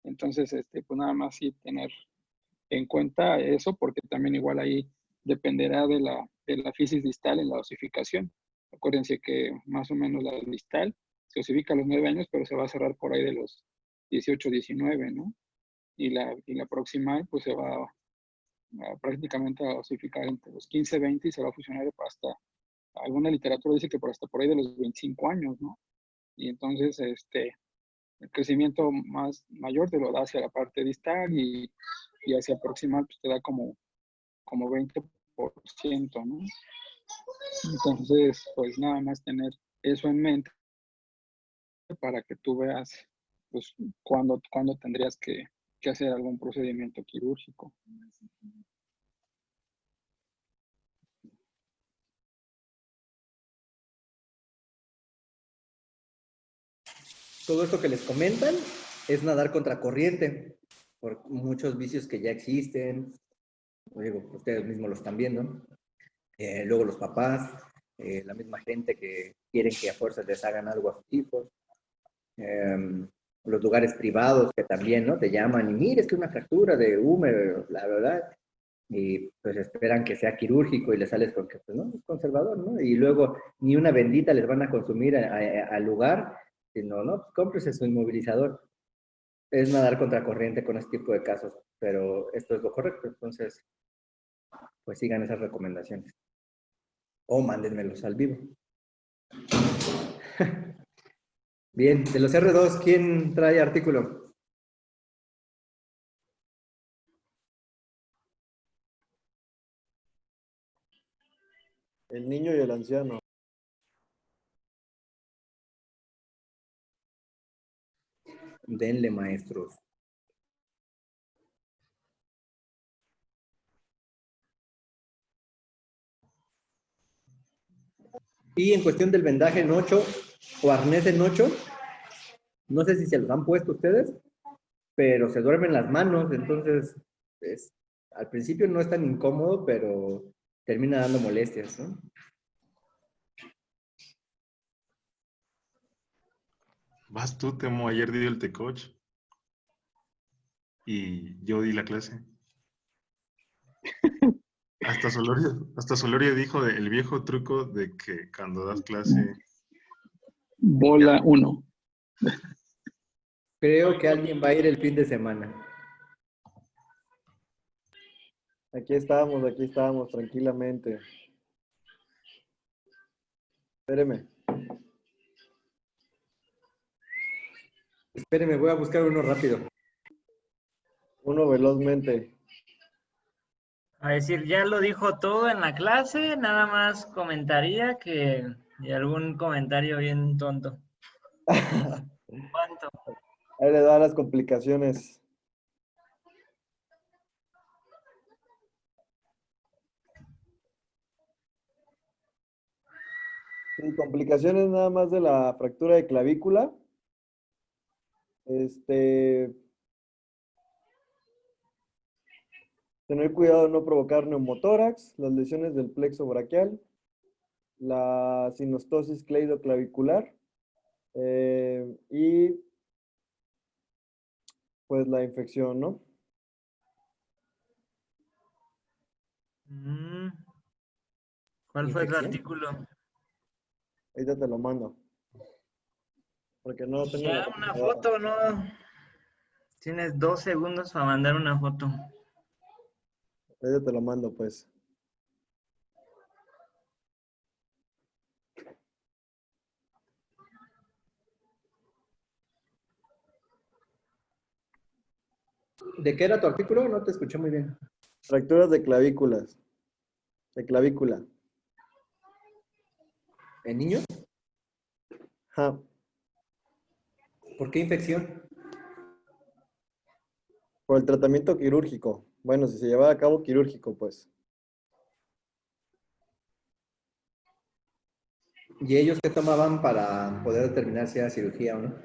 Speaker 8: Entonces, pues nada más sí tener en cuenta eso porque también igual ahí dependerá de la fisis distal en la osificación. Acuérdense que más o menos la distal se osifica a los 9 años, pero se va a cerrar por ahí de los 18, 19, ¿no? Y la proximal, pues se va prácticamente a osificar entre los 15, 20 y se va a fusionar hasta, alguna literatura dice que hasta por ahí de los 25 años, ¿no? Y entonces, el crecimiento mayor te lo da hacia la parte distal y hacia proximal, pues te da como 20%, ¿no? Entonces, pues nada más tener eso en mente para que tú veas pues cuándo tendrías que hacer algún procedimiento quirúrgico.
Speaker 5: Todo esto que les comentan es nadar contra corriente por muchos vicios que ya existen. Digo, ustedes mismos lo están viendo. Luego los papás, la misma gente que quieren que a fuerzas les hagan algo a sus hijos. Los lugares privados que también, ¿no? Te llaman y mira, es que una fractura de húmero, la verdad. y pues esperan que sea quirúrgico y les sales con que, pues no, es conservador, ¿no? Y luego ni una bendita les van a consumir al lugar, sino, no, pues cómprese su inmovilizador. Es nadar contracorriente con este tipo de casos, pero esto es lo correcto, entonces, pues sigan esas recomendaciones. O mándenmelos al vivo. Bien, de los R2, ¿quién trae artículo?
Speaker 7: El niño y el anciano.
Speaker 5: Denle, maestros. Y en cuestión del vendaje en 8 o arnés en 8, no sé si se los han puesto ustedes, pero se duermen las manos, entonces al principio no es tan incómodo, pero termina dando molestias, ¿no?
Speaker 9: Vas tú, Temo, ayer di el Tecoch y yo di la clase. Hasta Solorio dijo el viejo truco de que cuando das clase...
Speaker 8: Bola 1.
Speaker 5: Creo que alguien va a ir el fin de semana.
Speaker 7: Aquí estábamos, tranquilamente. Espéreme.
Speaker 5: Espéreme, voy a buscar uno rápido.
Speaker 7: Uno velozmente.
Speaker 10: A decir, ya lo dijo todo en la clase, nada más comentaría que... Y algún comentario bien tonto. ¿Cuánto?
Speaker 7: Ahí le da las complicaciones. Sí, complicaciones nada más de la fractura de clavícula. Tener cuidado de no provocar neumotórax, las lesiones del plexo braquial, la sinostosis cleidoclavicular y pues la infección, ¿no?
Speaker 10: ¿Cuál fue tu
Speaker 5: ¿Infección?
Speaker 10: artículo?
Speaker 7: Ahorita te lo mando. Porque no tengo
Speaker 10: Ya
Speaker 7: la
Speaker 10: una
Speaker 7: computadora.
Speaker 10: foto, ¿no? Tienes 2 segundos para mandar una foto.
Speaker 7: Ahorita te lo mando, pues.
Speaker 5: ¿De qué era tu artículo? No te escuché muy bien.
Speaker 7: Fracturas de clavículas. De clavícula.
Speaker 5: ¿En niños?
Speaker 7: Ajá.
Speaker 5: ¿Por qué infección?
Speaker 7: Por el tratamiento quirúrgico. Bueno, si se lleva a cabo quirúrgico, pues.
Speaker 5: ¿Y ellos qué tomaban para poder determinar si era cirugía o no?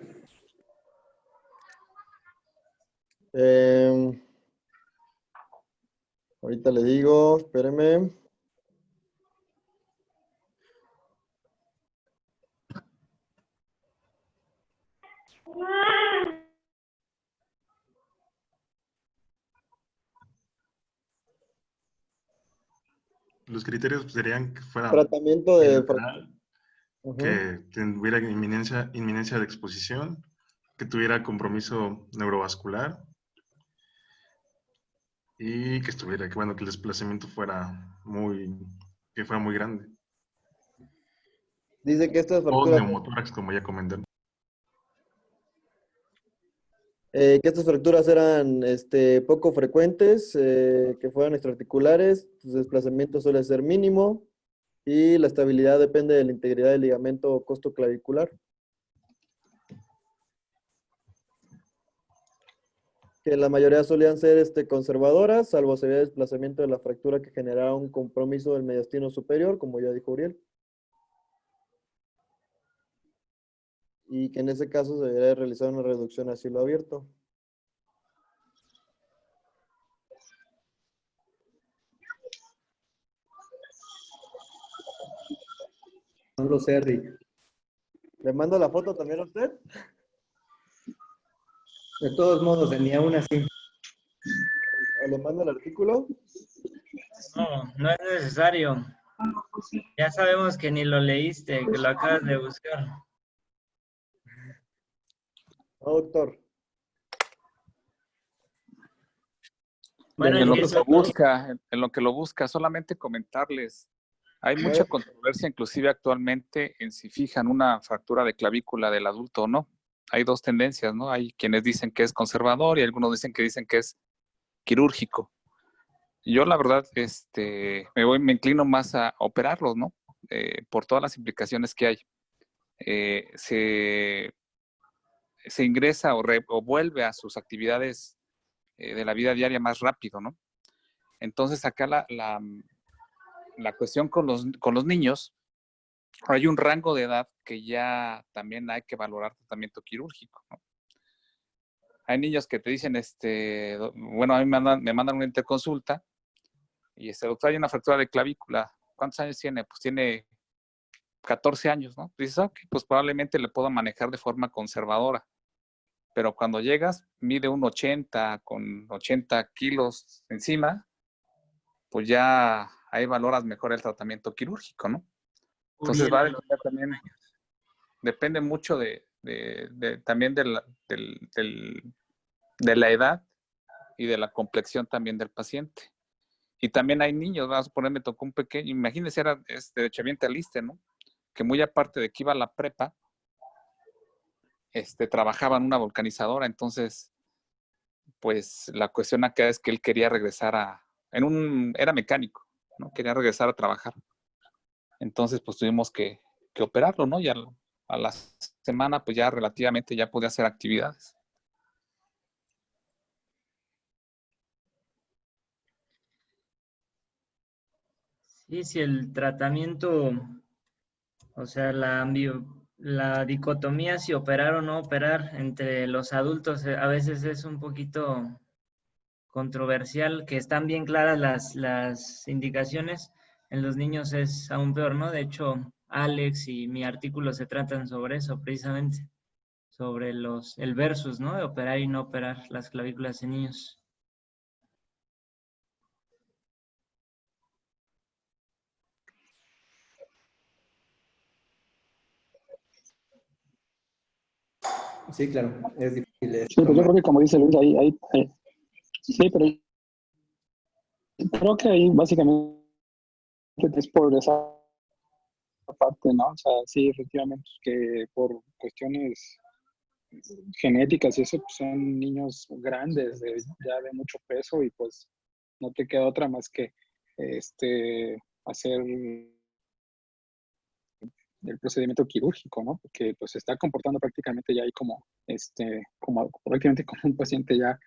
Speaker 7: Ahorita le digo, espéreme.
Speaker 9: Los criterios serían que fuera
Speaker 7: Tratamiento de...
Speaker 9: bilateral, que tuviera inminencia de exposición, que tuviera compromiso neurovascular y que el desplazamiento fuera muy grande.
Speaker 7: Dice que estas
Speaker 9: O
Speaker 7: fracturas...
Speaker 9: neumotórax, como ya comenté.
Speaker 7: Que estas fracturas eran poco frecuentes, que fueran extraarticulares, su desplazamiento suele ser mínimo y la estabilidad depende de la integridad del ligamento costoclavicular. Que la mayoría solían ser conservadoras, salvo si había desplazamiento de la fractura que generara un compromiso del mediastino superior, como ya dijo Uriel. Y que en ese caso se debería realizar una reducción a cielo abierto.
Speaker 5: No lo sé, Rick.
Speaker 7: ¿Le mando la foto también a usted?
Speaker 5: De todos modos, ni aún así.
Speaker 7: ¿O le mando el artículo?
Speaker 10: No, no es necesario. Ya sabemos que ni lo leíste, que lo acabas de buscar.
Speaker 7: No, doctor.
Speaker 10: Bueno,
Speaker 6: En lo que
Speaker 10: empiezo
Speaker 6: lo
Speaker 10: yo.
Speaker 6: busca, en lo que lo busca, solamente comentarles, hay mucha controversia inclusive actualmente en si fijan una fractura de clavícula del adulto o no. Hay dos tendencias, ¿no? Hay quienes dicen que es conservador y algunos dicen que es quirúrgico. Yo la verdad, me inclino más a operarlos, ¿no? Por todas las implicaciones que hay. Se ingresa o vuelve a sus actividades de la vida diaria más rápido, ¿no? Entonces acá la cuestión con los niños, hay un rango de edad que ya también hay que valorar tratamiento quirúrgico, ¿no? Hay niños que te dicen, bueno, a mí me mandan una interconsulta y doctor, hay una fractura de clavícula. ¿Cuántos años tiene? Pues tiene 14 años, ¿no? Dices, ok, pues probablemente le puedo manejar de forma conservadora. Pero cuando llegas, mide un 80 con 80 kilos encima, pues ya ahí valoras mejor el tratamiento quirúrgico, ¿no? Entonces
Speaker 10: Uriel,
Speaker 6: va a
Speaker 10: a los
Speaker 6: depender también,
Speaker 10: 2 años.
Speaker 6: depende mucho también de la edad y de la complexión también del paciente. Y también hay niños, vamos a poner, me tocó un pequeño, imagínense, era derechohabiente aliste, ¿no? Que muy aparte de que iba a la prepa, trabajaba en una vulcanizadora, entonces, pues la cuestión acá es que él quería regresar era mecánico, ¿no? Quería regresar a trabajar. Entonces, pues tuvimos que operarlo, ¿no? Y a la semana, pues ya relativamente ya podía hacer actividades.
Speaker 10: Sí, si el tratamiento, o sea, la dicotomía si operar o no operar entre los adultos a veces es un poquito controversial, que están bien claras las indicaciones. En los niños es aún peor, ¿no? De hecho, Alex y mi artículo se tratan sobre eso, precisamente, sobre el versus, ¿no? De operar y no operar las clavículas en niños.
Speaker 5: Sí, claro, es difícil
Speaker 8: Sí, pues yo
Speaker 5: tomar.
Speaker 8: creo que como dice Luis, sí, pero creo que ahí básicamente es por esa parte, ¿no? O sea, sí, efectivamente, que por cuestiones genéticas y eso, pues son niños grandes, ya de mucho peso y pues no te queda otra más que hacer el procedimiento quirúrgico, ¿no? Porque pues se está comportando prácticamente ya ahí como prácticamente como un paciente ya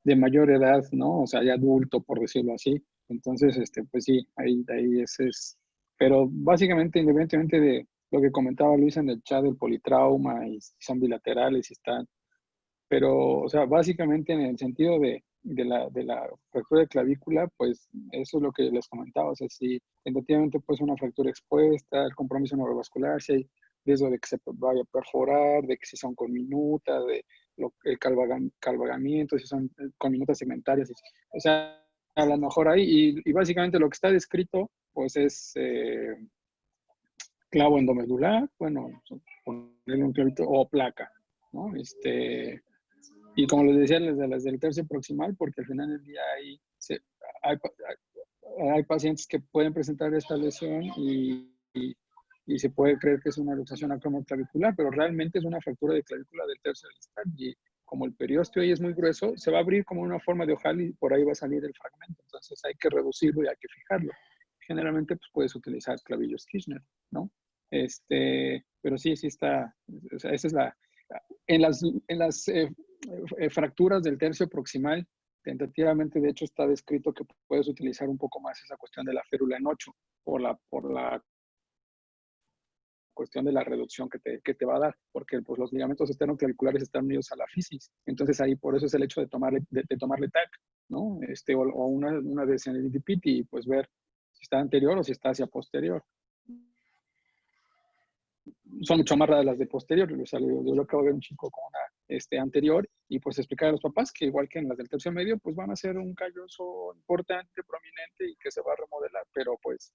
Speaker 8: de mayor edad, ¿no? O sea, ya adulto, por decirlo así. Entonces, pues sí, ahí ese es. Pero básicamente, independientemente de lo que comentaba Luis en el chat del politrauma y si son bilaterales y están, pero, o sea, básicamente en el sentido de la fractura de clavícula, pues eso es lo que les comentaba. O sea, si tentativamente pues una fractura expuesta, el compromiso neurovascular, si hay riesgo de que se vaya a perforar, de que si son con minuta, el calvagamiento, si son con minutas segmentarias. O sea, a lo mejor ahí, y básicamente lo que está descrito, pues es clavo endomedular, bueno, ponerle un clavito o placa, ¿no? Y como les decía, las del tercio proximal, porque al final del día hay pacientes que pueden presentar esta lesión y se puede creer que es una luxación acromoclavicular, pero realmente es una fractura de clavícula del tercio distal y como el periósteo ahí es muy grueso, se va a abrir como una forma de ojal y por ahí va a salir el fragmento. Entonces hay que reducirlo y hay que fijarlo. Generalmente pues puedes utilizar clavillos Kirchner, ¿no? Pero sí está, o sea, esa es en las fracturas del tercio proximal, tentativamente, de hecho, está descrito que puedes utilizar un poco más esa cuestión de la férula en 8 por la cuestión de la reducción que te va a dar, porque pues, los ligamentos esternoclaviculares están unidos a la fisis. Entonces, ahí por eso es el hecho de tomarle TAC, ¿no? O una de Senility y pues ver si está anterior o si está hacia posterior. Son mucho más raras las de posterior. O sea, yo acabo de ver un chico con una anterior, y pues explicar a los papás que igual que en las del tercio medio, pues van a ser un calloso importante, prominente y que se va a remodelar, pero pues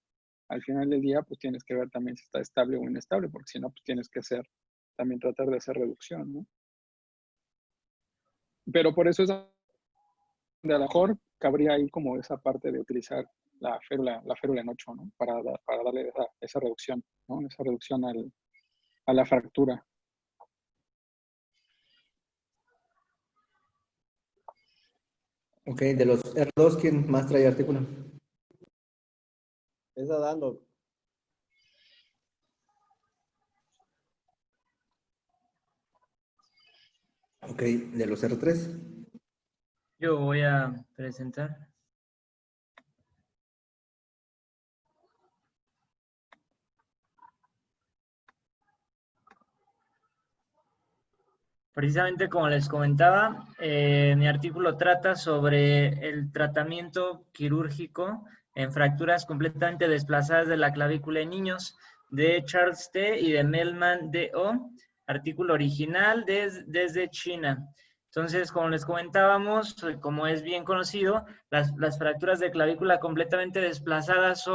Speaker 8: al final del día pues tienes que ver también si está estable o inestable, porque si no pues tienes que también tratar de hacer reducción, ¿no? Pero por eso es donde a lo mejor cabría ahí como esa parte de utilizar la férula en 8, ¿no? Para darle esa reducción, ¿no? Esa reducción a la fractura.
Speaker 5: Ok, de los R2, ¿quién más trae artículo?
Speaker 7: Esa dando.
Speaker 5: Ok, de los R3.
Speaker 10: Yo voy a presentar. Precisamente como les comentaba, mi artículo trata sobre el tratamiento quirúrgico en fracturas completamente desplazadas de la clavícula en niños, de Charles T. y de Melman D.O., artículo original desde China. Entonces, como les comentábamos, como es bien conocido, las fracturas de clavícula completamente desplazadas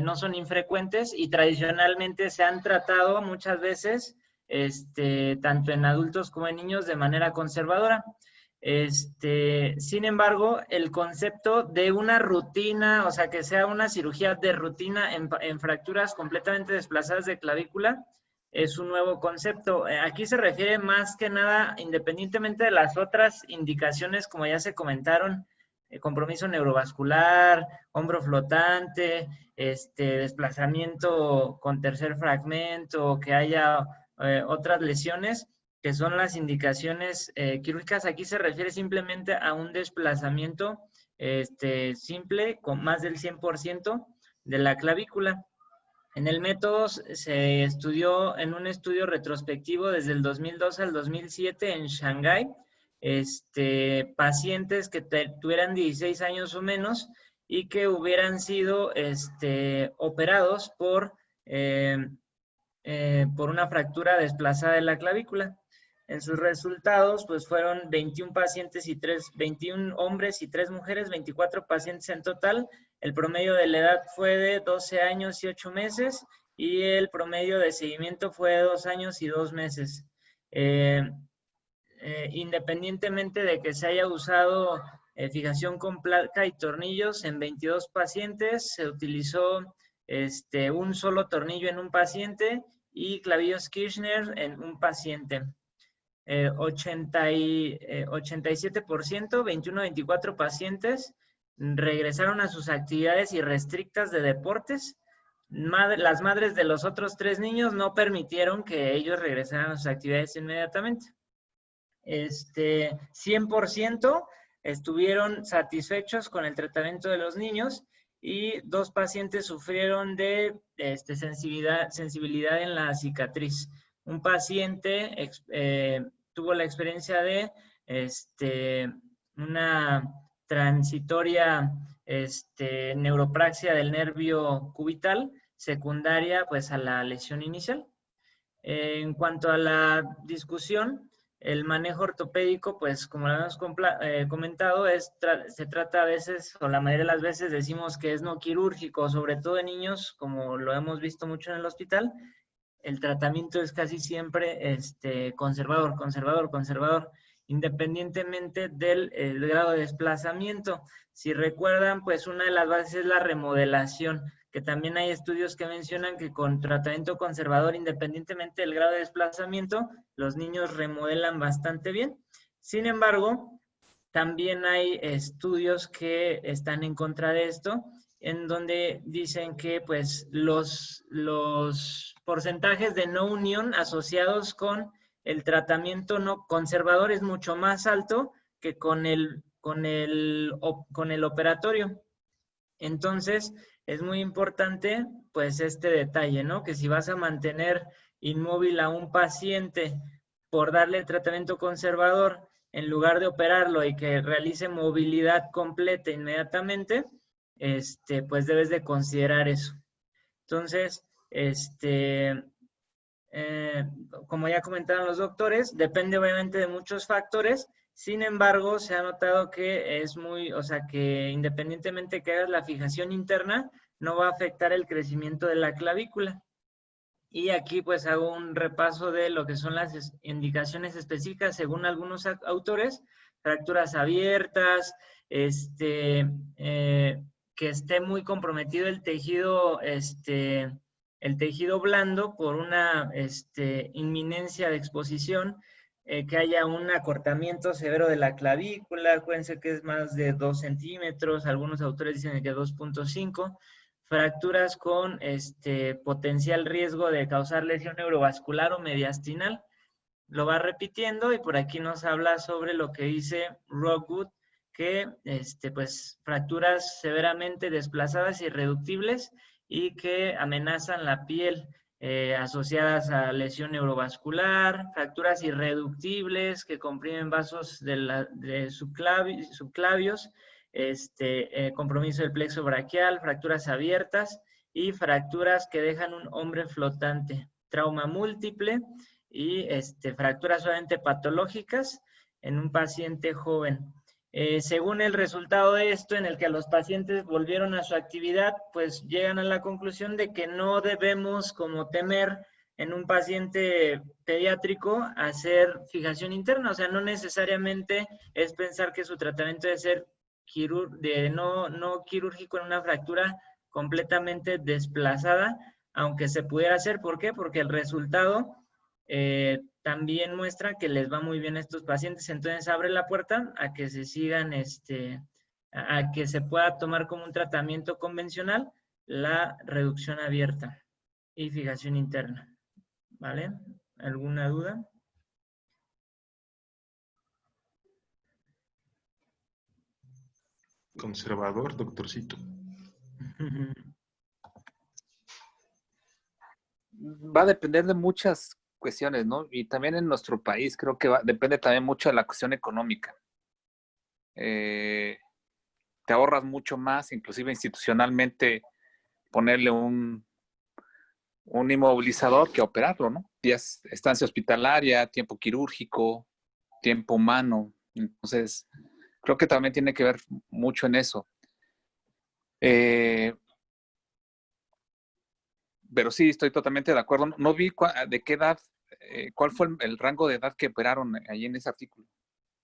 Speaker 10: no son infrecuentes y tradicionalmente se han tratado muchas veces tanto en adultos como en niños de manera conservadora. Sin embargo, el concepto de una rutina, o sea, que sea una cirugía de rutina en fracturas completamente desplazadas de clavícula, es un nuevo concepto. Aquí se refiere más que nada, independientemente de las otras indicaciones, como ya se comentaron, compromiso neurovascular, hombro flotante, desplazamiento con tercer fragmento, que haya otras lesiones, que son las indicaciones quirúrgicas. Aquí se refiere simplemente a un desplazamiento simple con más del 100% de la clavícula. En el método se estudió en un estudio retrospectivo desde el 2002 al 2007 en Shanghái, pacientes que tuvieran 16 años o menos y que hubieran sido operados por una fractura desplazada de la clavícula. En sus resultados, pues fueron 21 hombres y 3 mujeres, 24 pacientes en total. El promedio de la edad fue de 12 años y 8 meses y el promedio de seguimiento fue de 2 años y 2 meses. Independientemente de que se haya usado fijación con placa y tornillos en 22 pacientes, se utilizó un solo tornillo en un paciente y clavillos Kirchner en un paciente. 87%, 21-24 pacientes regresaron a sus actividades irrestrictas de deportes. Las madres de los otros 3 niños no permitieron que ellos regresaran a sus actividades inmediatamente. 100% estuvieron satisfechos con el tratamiento de los niños y 2 pacientes sufrieron de sensibilidad en la cicatriz. Un paciente tuvo la experiencia de una transitoria neuropraxia del nervio cubital secundaria pues a la lesión inicial. En cuanto a la discusión, el manejo ortopédico, pues como lo hemos comentado, se trata a veces, o la mayoría de las veces decimos que es no quirúrgico, sobre todo en niños, como lo hemos visto mucho en el hospital. El tratamiento es casi siempre conservador, independientemente del grado de desplazamiento. Si recuerdan, pues una de las bases es la remodelación, que también hay estudios que mencionan que con tratamiento conservador, independientemente del grado de desplazamiento, los niños remodelan bastante bien. Sin embargo, también hay estudios que están en contra de esto, en donde dicen que pues los porcentajes de no unión asociados con el tratamiento no conservador es mucho más alto que con el operatorio. Entonces, es muy importante pues este detalle, ¿no? Que si vas a mantener inmóvil a un paciente por darle tratamiento conservador, en lugar de operarlo y que realice movilidad completa inmediatamente, pues debes de considerar eso. Entonces, como ya comentaron los doctores, depende obviamente de muchos factores. Sin embargo, se ha notado que es muy, o sea, que independientemente que hagas la fijación interna, no va a afectar el crecimiento de la clavícula. Y aquí pues hago un repaso de lo que son las indicaciones específicas según algunos autores: fracturas abiertas, que esté muy comprometido el tejido blando por una inminencia de exposición, que haya un acortamiento severo de la clavícula. Acuérdense que es más de 2 centímetros, algunos autores dicen que 2.5. Fracturas con potencial riesgo de causar lesión neurovascular o mediastinal. Lo va repitiendo y por aquí nos habla sobre lo que dice Rockwood, que pues fracturas severamente desplazadas y irreductibles y que amenazan la piel, asociadas a lesión neurovascular, fracturas irreductibles que comprimen vasos de subclavios, compromiso del plexo braquial, fracturas abiertas y fracturas que dejan un hombre flotante, trauma múltiple y fracturas solamente patológicas en un paciente joven. Según el resultado de esto, en el que los pacientes volvieron a su actividad, pues llegan a la conclusión de que no debemos como temer en un paciente pediátrico hacer fijación interna. O sea, no necesariamente es pensar que su tratamiento debe ser no quirúrgico en una fractura completamente desplazada, aunque se pudiera hacer. ¿Por qué? Porque el resultado también muestra que les va muy bien a estos pacientes. Entonces abre la puerta a que se sigan, a que se pueda tomar como un tratamiento convencional la reducción abierta y fijación interna. ¿Vale? ¿Alguna duda?
Speaker 9: Conservador, doctorcito.
Speaker 6: Va a depender de muchas cuestiones, ¿no? Y también en nuestro país creo que depende también mucho de la cuestión económica. Te ahorras mucho más, inclusive institucionalmente, ponerle un inmovilizador que operarlo, ¿no? Días, estancia hospitalaria, tiempo quirúrgico, tiempo humano. Entonces, creo que también tiene que ver mucho en eso. Pero sí, estoy totalmente de acuerdo. No vi de qué edad, cuál fue el rango de edad que operaron ahí en ese artículo.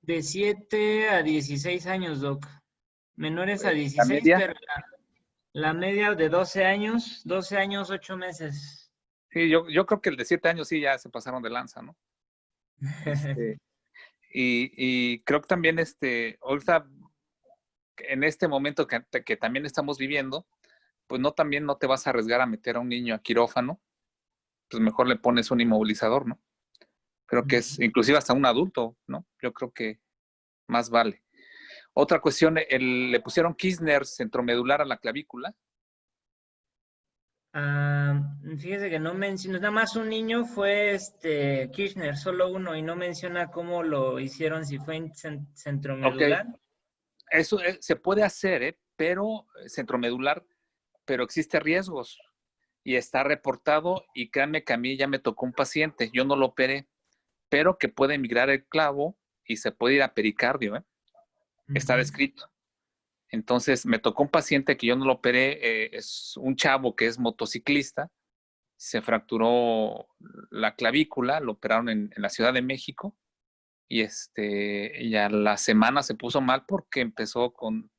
Speaker 10: De 7 a 16 años, Doc. Menores a
Speaker 6: ¿La
Speaker 10: 16,
Speaker 6: media?
Speaker 10: pero la media de 12 años, 8 meses.
Speaker 6: Sí, yo creo que el de 7 años sí ya se pasaron de lanza, ¿no? Y creo que también ahorita, en este momento que también estamos viviendo, pues también no te vas a arriesgar a meter a un niño a quirófano, pues mejor le pones un inmovilizador, ¿no? Creo que es inclusive hasta un adulto, ¿no? Yo creo que más vale. Otra cuestión, le pusieron Kirchner centromedular a la clavícula.
Speaker 10: Fíjese que no menciona, nada más un niño fue Kirchner, solo uno, y no menciona cómo lo hicieron, si fue en centromedular.
Speaker 6: Okay. Eso se puede hacer, pero centromedular, pero existe riesgos y está reportado, y créanme que a mí ya me tocó un paciente, yo no lo operé, pero que puede migrar el clavo y se puede ir a pericardio, está descrito. Entonces me tocó un paciente que yo no lo operé, es un chavo que es motociclista, se fracturó la clavícula, lo operaron en la Ciudad de México, y a la semana se puso mal porque empezó con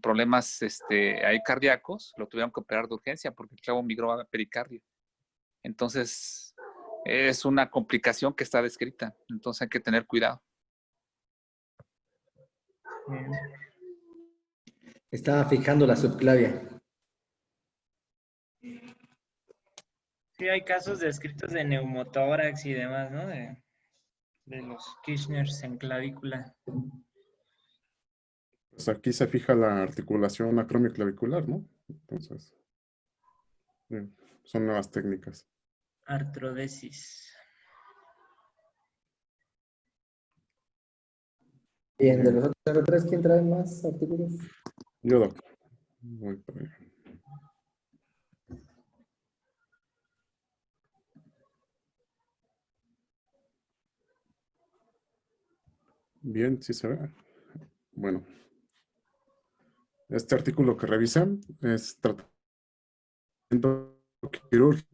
Speaker 6: problemas ahí cardíacos, lo tuvieron que operar de urgencia porque el clavo migró a pericardio. Entonces, es una complicación que está descrita, entonces hay que tener cuidado.
Speaker 5: Estaba fijando la subclavia.
Speaker 10: Sí, hay casos descritos de neumotórax y demás, ¿no? De los Kirchners en clavícula.
Speaker 4: Pues aquí se fija la articulación acromioclavicular, ¿no? Entonces, son nuevas técnicas.
Speaker 10: Artrodesis.
Speaker 5: Bien, de los otros tres, ¿quién trae más artículos?
Speaker 4: Yo, doctor. Voy para allá. Bien, sí se ve. Bueno, este artículo que revisé es tratamiento quirúrgico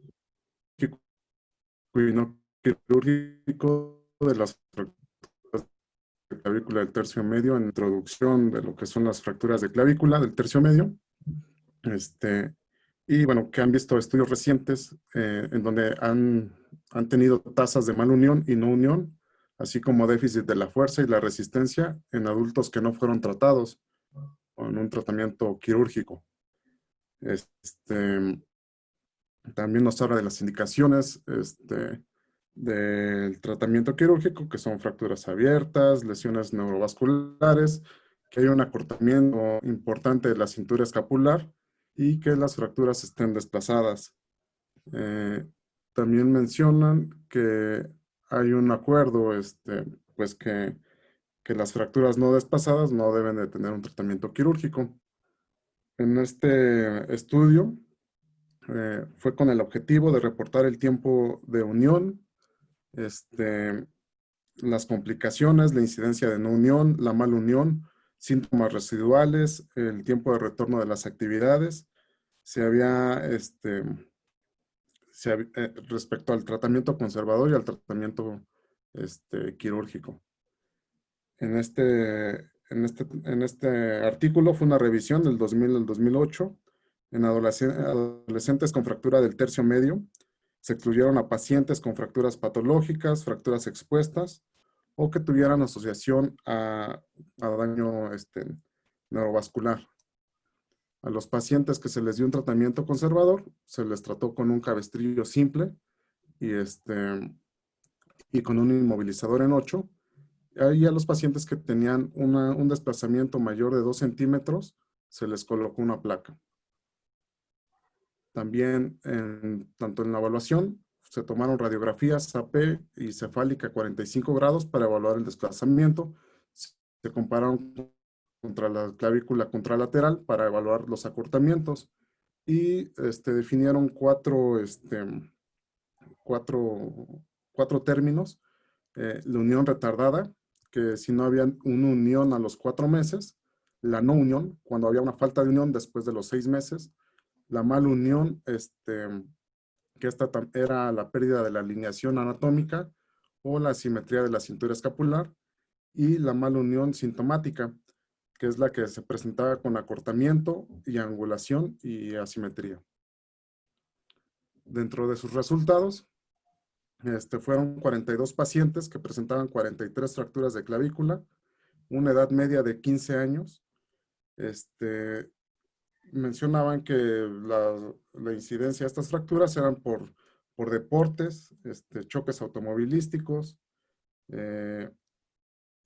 Speaker 4: y no quirúrgico de las fracturas de clavícula del tercio medio, en introducción de lo que son las fracturas de clavícula del tercio medio. Y bueno, que han visto estudios recientes en donde han tenido tasas de malunión y no unión, así como déficit de la fuerza y la resistencia en adultos que no fueron tratados con un tratamiento quirúrgico. También nos habla de las indicaciones del tratamiento quirúrgico, que son fracturas abiertas, lesiones neurovasculares, que hay un acortamiento importante de la cintura escapular y que las fracturas estén desplazadas. También mencionan que hay un acuerdo, pues que las fracturas no desplazadas no deben de tener un tratamiento quirúrgico. En este estudio fue con el objetivo de reportar el tiempo de unión, las complicaciones, la incidencia de no unión, la mal unión, síntomas residuales, el tiempo de retorno de las actividades. Respecto al tratamiento conservador y al tratamiento quirúrgico. En este artículo fue una revisión del 2000 al 2008 en adolescentes con fractura del tercio medio. Se excluyeron a pacientes con fracturas patológicas, fracturas expuestas o que tuvieran asociación a daño neurovascular. A los pacientes que se les dio un tratamiento conservador, se les trató con un cabestrillo simple y con un inmovilizador en 8. Y a los pacientes que tenían un desplazamiento mayor de 2 centímetros, se les colocó una placa. También, tanto en la evaluación, se tomaron radiografías AP y cefálica a 45 grados para evaluar el desplazamiento. Se compararon contra la clavícula contralateral para evaluar los acortamientos y definieron cuatro términos. La unión retardada, que si no había una unión a los 4 meses, la no unión, cuando había una falta de unión después de los 6 meses, la mal unión, que esta era la pérdida de la alineación anatómica o la asimetría de la cintura escapular, y la mal unión sintomática, que es la que se presentaba con acortamiento y angulación y asimetría. Dentro de sus resultados, fueron 42 pacientes que presentaban 43 fracturas de clavícula, una edad media de 15 años. Mencionaban que la incidencia de estas fracturas eran por deportes, choques automovilísticos,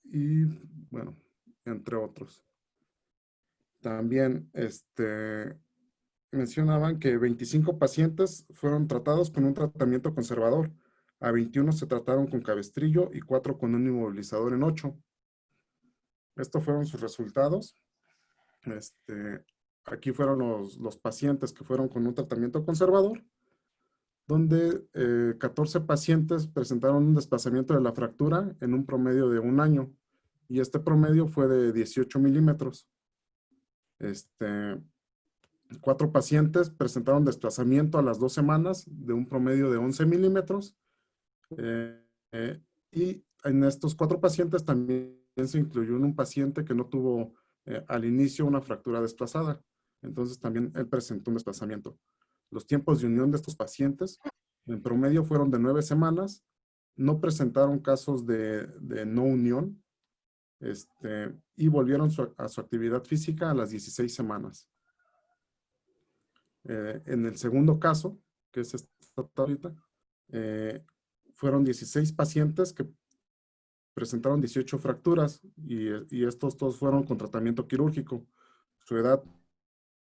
Speaker 4: y bueno, entre otros. También mencionaban que 25 pacientes fueron tratados con un tratamiento conservador, a 21 se trataron con cabestrillo y 4 con un inmovilizador en 8. Estos fueron sus resultados. Aquí fueron los pacientes que fueron con un tratamiento conservador, donde 14 pacientes presentaron un desplazamiento de la fractura en un promedio de 1 año, y este promedio fue de 18 milímetros. 4 pacientes presentaron desplazamiento a las 2 semanas de un promedio de 11 milímetros, y en estos 4 pacientes también se incluyó un paciente que no tuvo al inicio una fractura desplazada. Entonces también él presentó un desplazamiento. Los tiempos de unión de estos pacientes en promedio fueron de 9 semanas. No presentaron casos de no unión, y volvieron a su actividad física a las 16 semanas. En el segundo caso, que es esta ahorita, fueron 16 pacientes que presentaron 18 fracturas y estos todos fueron con tratamiento quirúrgico. Su edad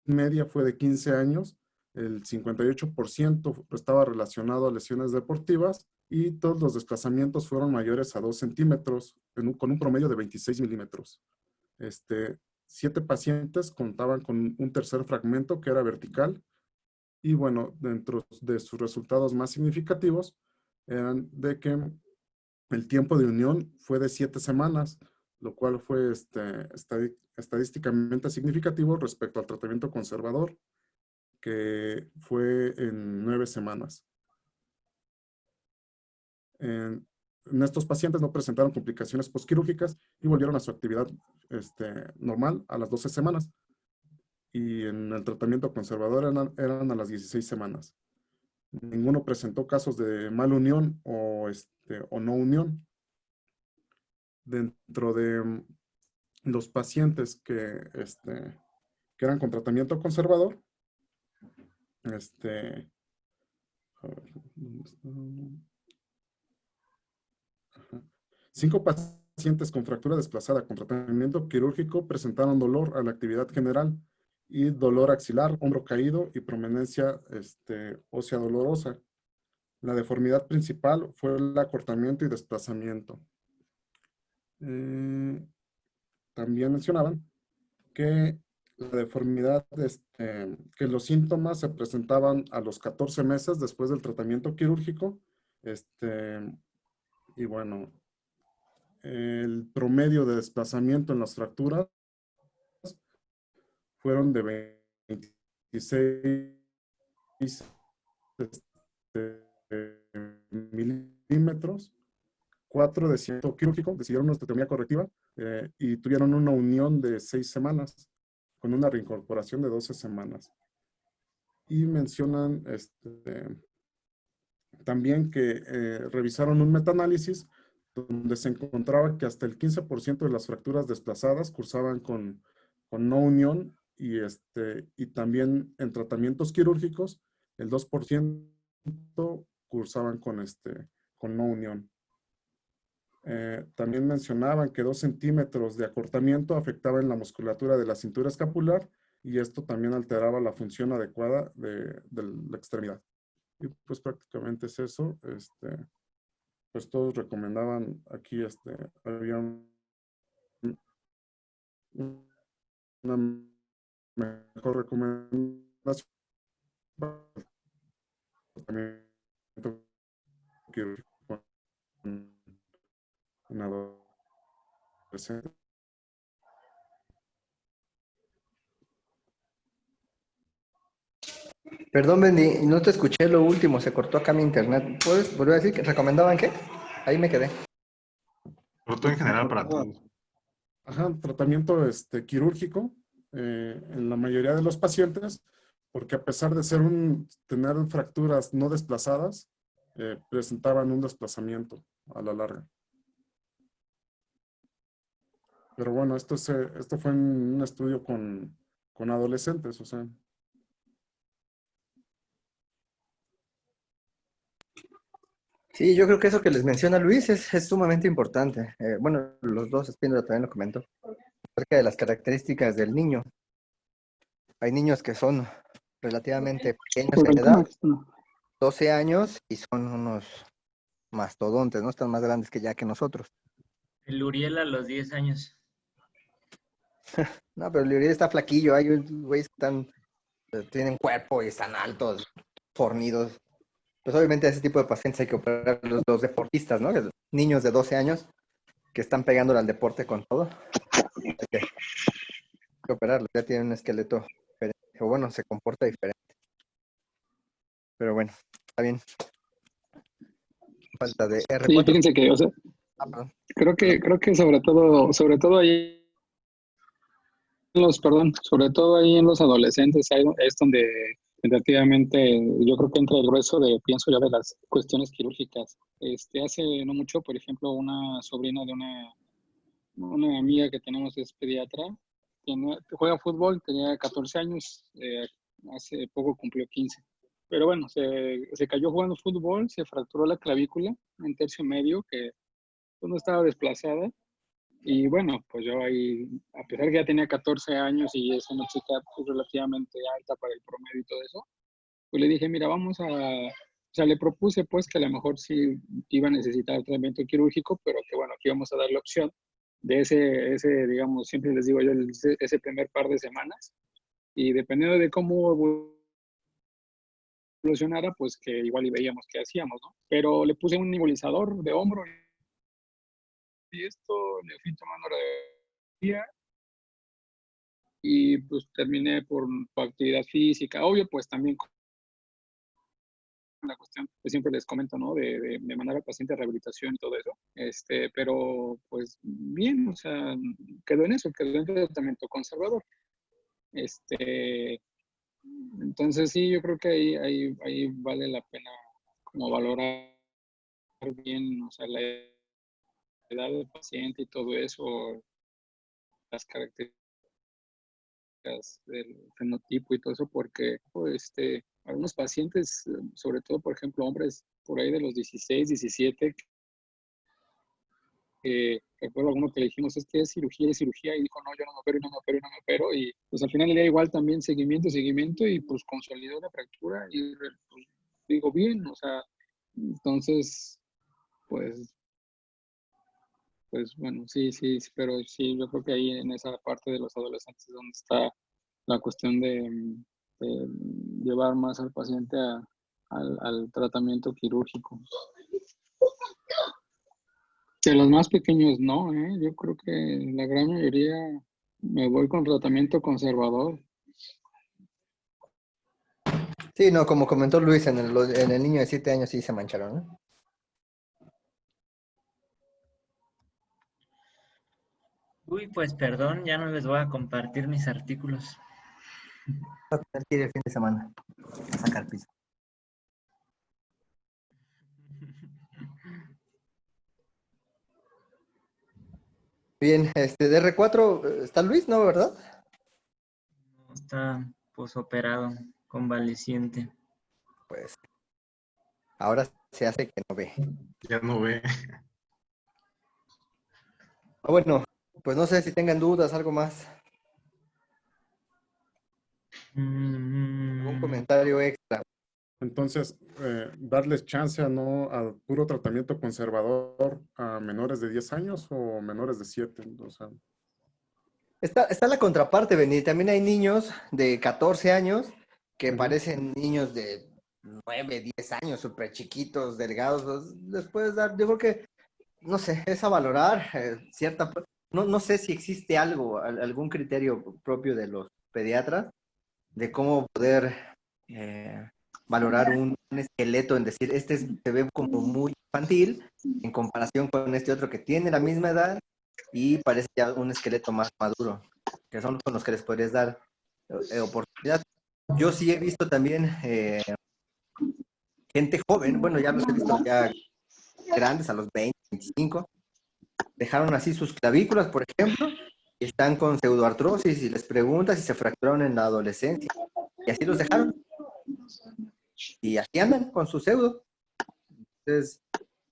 Speaker 4: media fue de 15 años, el 58% estaba relacionado a lesiones deportivas y todos los desplazamientos fueron mayores a 2 centímetros con un promedio de 26 milímetros. 7 pacientes contaban con un tercer fragmento que era vertical y bueno, dentro de sus resultados más significativos eran de que el tiempo de unión fue de 7 semanas, lo cual fue estadísticamente significativo respecto al tratamiento conservador, que fue en 9 semanas. En estos pacientes no presentaron complicaciones postquirúrgicas y volvieron a su actividad normal a las 12 semanas. Y en el tratamiento conservador eran a las 16 semanas. Ninguno presentó casos de malunión o no unión. Dentro de los pacientes que eran con tratamiento conservador, a ver, ¿dónde está? Ajá. 5 pacientes con fractura desplazada con tratamiento quirúrgico presentaron dolor a la actividad general y dolor axilar, hombro caído y prominencia ósea dolorosa. La deformidad principal fue el acortamiento y desplazamiento. También mencionaban que la deformidad, que los síntomas se presentaban a los 14 meses después del tratamiento quirúrgico. Y bueno, el promedio de desplazamiento en las fracturas fueron de 26 milímetros, 4 de ciento quirúrgico, decidieron una osteotomía correctiva y tuvieron una unión de 6 semanas con una reincorporación de 12 semanas. Y mencionan también que revisaron un metaanálisis donde se encontraba que hasta el 15% de las fracturas desplazadas cursaban con no unión y también en tratamientos quirúrgicos el 2% cursaban con no unión. También mencionaban que 2 centímetros de acortamiento afectaban la musculatura de la cintura escapular y esto también alteraba la función adecuada de la extremidad. Y pues prácticamente es eso. Pues todos recomendaban aquí, había una mejor recomendación para el tratamiento quirúrgico en adolescentes.
Speaker 5: Perdón, Bendy, no te escuché lo último, se cortó acá mi internet. ¿Puedes volver a decir que recomendaban qué? Ahí me quedé.
Speaker 9: Pero todo en general para todos.
Speaker 4: Ajá, tratamiento quirúrgico en la mayoría de los pacientes, porque a pesar de tener fracturas no desplazadas, presentaban un desplazamiento a la larga. Pero bueno, esto fue en un estudio con adolescentes, o sea.
Speaker 5: Sí, yo creo que eso que les menciona Luis es sumamente importante. Bueno, los dos, Espíndola también lo comentó, acerca de las características del niño. Hay niños que son relativamente pequeños en edad, 12 años, y son unos mastodontes, ¿no? Están más grandes que nosotros.
Speaker 10: El Uriel a los 10 años.
Speaker 5: No, pero el Uriel está flaquillo. Hay güeyes que tienen cuerpo y están altos, fornidos. Pues obviamente a ese tipo de pacientes hay que operar los deportistas, ¿no? Niños de 12 años que están pegándole al deporte con todo. Hay que operarlos, ya tienen un esqueleto diferente. O bueno, se comporta diferente. Pero bueno, está bien. Falta de R4.
Speaker 8: Sí, fíjense que, o sea, creo que sobre todo ahí sobre todo ahí en los adolescentes es donde tentativamente yo creo que entra el grueso pienso yo, de las cuestiones quirúrgicas. Hace no mucho, por ejemplo, una sobrina de una amiga que tenemos es pediatra, juega fútbol, tenía 14 años, hace poco cumplió 15. Pero bueno, se cayó jugando fútbol, se fracturó la clavícula en tercio medio, que pues, no estaba desplazada. Y bueno, pues yo ahí, a pesar que ya tenía 14 años y es una chica pues, relativamente alta para el promedio y todo eso, pues le dije, mira, o sea, le propuse pues que a lo mejor sí iba a necesitar tratamiento quirúrgico, pero que bueno, que íbamos a dar la opción de ese digamos, siempre les digo yo, ese primer par de semanas, y dependiendo de cómo evolucionara, pues que igual y veíamos qué hacíamos, ¿no? Pero le puse un nebulizador de hombro esto, le fui tomando radiografía y pues terminé por actividad física. Obvio, pues también con la cuestión que siempre les comento, ¿no? De mandar al paciente a rehabilitación y todo eso. Pero pues bien, o sea, quedó en eso, quedó en tratamiento conservador. Entonces sí, yo creo que ahí vale la pena como valorar bien, o sea, la edad del paciente y todo eso, las características del fenotipo y todo eso, porque algunos pacientes, sobre todo, por ejemplo, hombres por ahí de los 16, 17, recuerdo alguno que le dijimos, es que es cirugía, y dijo, no, yo no me opero, no me opero, no me opero, y pues al final le da igual también seguimiento, y pues consolidó la fractura, y pues, digo, bien, o sea, entonces, pues bueno, sí, pero sí, yo creo que ahí en esa parte de los adolescentes es donde está la cuestión de llevar más al paciente al tratamiento quirúrgico. De los más pequeños no, yo creo que la gran mayoría me voy con tratamiento conservador.
Speaker 5: Sí, no, como comentó Luis, en el niño de 7 años sí se mancharon, ¿no?
Speaker 10: Uy, pues perdón, ya no les voy a compartir mis artículos.
Speaker 5: Voy a tener que ir el fin de semana a sacar piso. Bien, de R4, ¿está Luis? ¿No, verdad?
Speaker 10: Está posoperado, convaleciente.
Speaker 5: Pues ahora se hace que no ve.
Speaker 9: Ya no ve.
Speaker 5: Bueno, pues no sé si tengan dudas, algo más. ¿Algún comentario extra?
Speaker 4: Entonces, darles chance a puro tratamiento conservador a menores de 10 años o menores de 7. O sea,
Speaker 5: Está la contraparte, Benny. También hay niños de 14 años que parecen niños de 9, 10 años, súper chiquitos, delgados. Les puedes dar, yo creo que, no sé, es a valorar no sé si existe algún criterio propio de los pediatras de cómo poder valorar un esqueleto, en decir, se ve como muy infantil en comparación con este otro que tiene la misma edad y parece ya un esqueleto más maduro, que son con los que les podrías dar oportunidad. Yo sí he visto también gente joven, bueno, ya los he visto ya grandes, a los 20, 25, dejaron así sus clavículas, por ejemplo, y están con pseudoartrosis y les preguntas si se fracturaron en la adolescencia. Y así los dejaron. Y así andan con su pseudo. Entonces,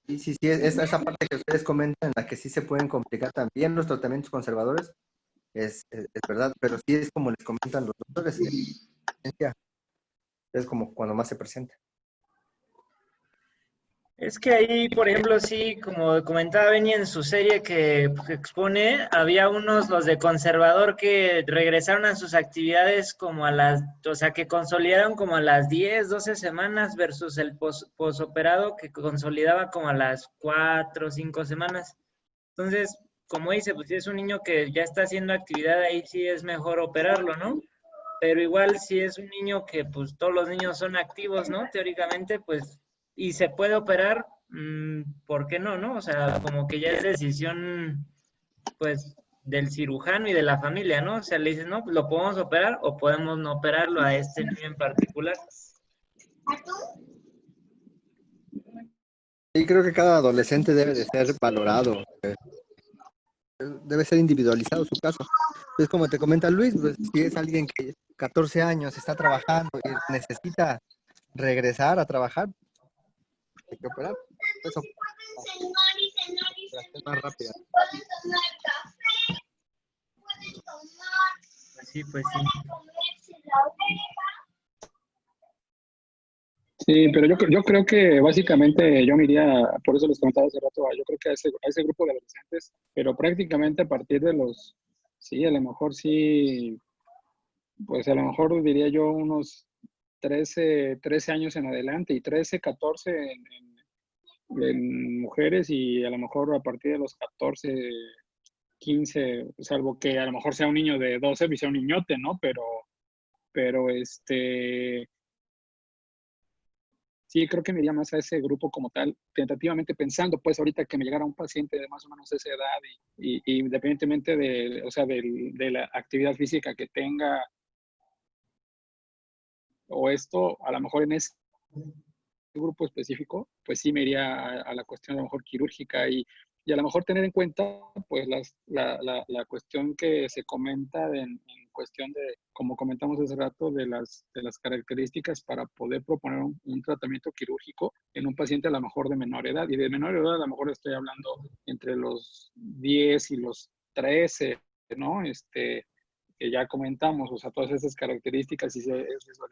Speaker 5: sí, esa parte que ustedes comentan, en la que sí se pueden complicar también los tratamientos conservadores, es verdad, pero sí es como les comentan los doctores, es como cuando más se presenta.
Speaker 10: Es que ahí, por ejemplo, sí, como comentaba Benny en su serie que expone, había unos, los de conservador, que regresaron a sus actividades como o sea, que consolidaron como a las 10, 12 semanas versus el posoperado que consolidaba como a las 4, 5 semanas. Entonces, como dice, pues si es un niño que ya está haciendo actividad, ahí sí es mejor operarlo, ¿no? Pero igual si es un niño que pues todos los niños son activos, ¿no? Teóricamente, pues, y se puede operar, ¿por qué no, no? O sea, como que ya es decisión, pues, del cirujano y de la familia, ¿no? O sea, le dices, no, pues lo podemos operar o podemos no operarlo a este niño en particular.
Speaker 5: Sí, creo que cada adolescente debe de ser valorado, debe ser individualizado su caso. Es como te comenta Luis, pues, si es alguien que 14 años está trabajando y necesita regresar a trabajar, hay que operar. Eso más rápida.
Speaker 10: Sí, pues sí.
Speaker 8: Sí, pero yo creo que básicamente yo me iría, por eso les comentaba hace rato, yo creo que a ese grupo de adolescentes, pero prácticamente a partir de sí, a lo mejor sí, pues a lo mejor diría yo unos 13 años en adelante y 13, 14 en mujeres y a lo mejor a partir de los 14, 15, salvo que a lo mejor sea un niño de 12 y sea un niñote, ¿no? Pero sí, creo que me iría más a ese grupo como tal, tentativamente pensando, pues ahorita que me llegara un paciente de más o menos esa edad y independientemente de, o sea, de la actividad física que tenga o esto, a lo mejor en ese grupo específico, pues sí me iría a la cuestión a lo mejor quirúrgica y a lo mejor tener en cuenta pues la cuestión que se comenta en cuestión de, como comentamos hace rato, de las características para poder proponer un tratamiento quirúrgico en un paciente a lo mejor de menor edad. Y de menor edad a lo mejor estoy hablando entre los 10 y los 13, ¿no? Que ya comentamos, o sea, todas esas características y es eso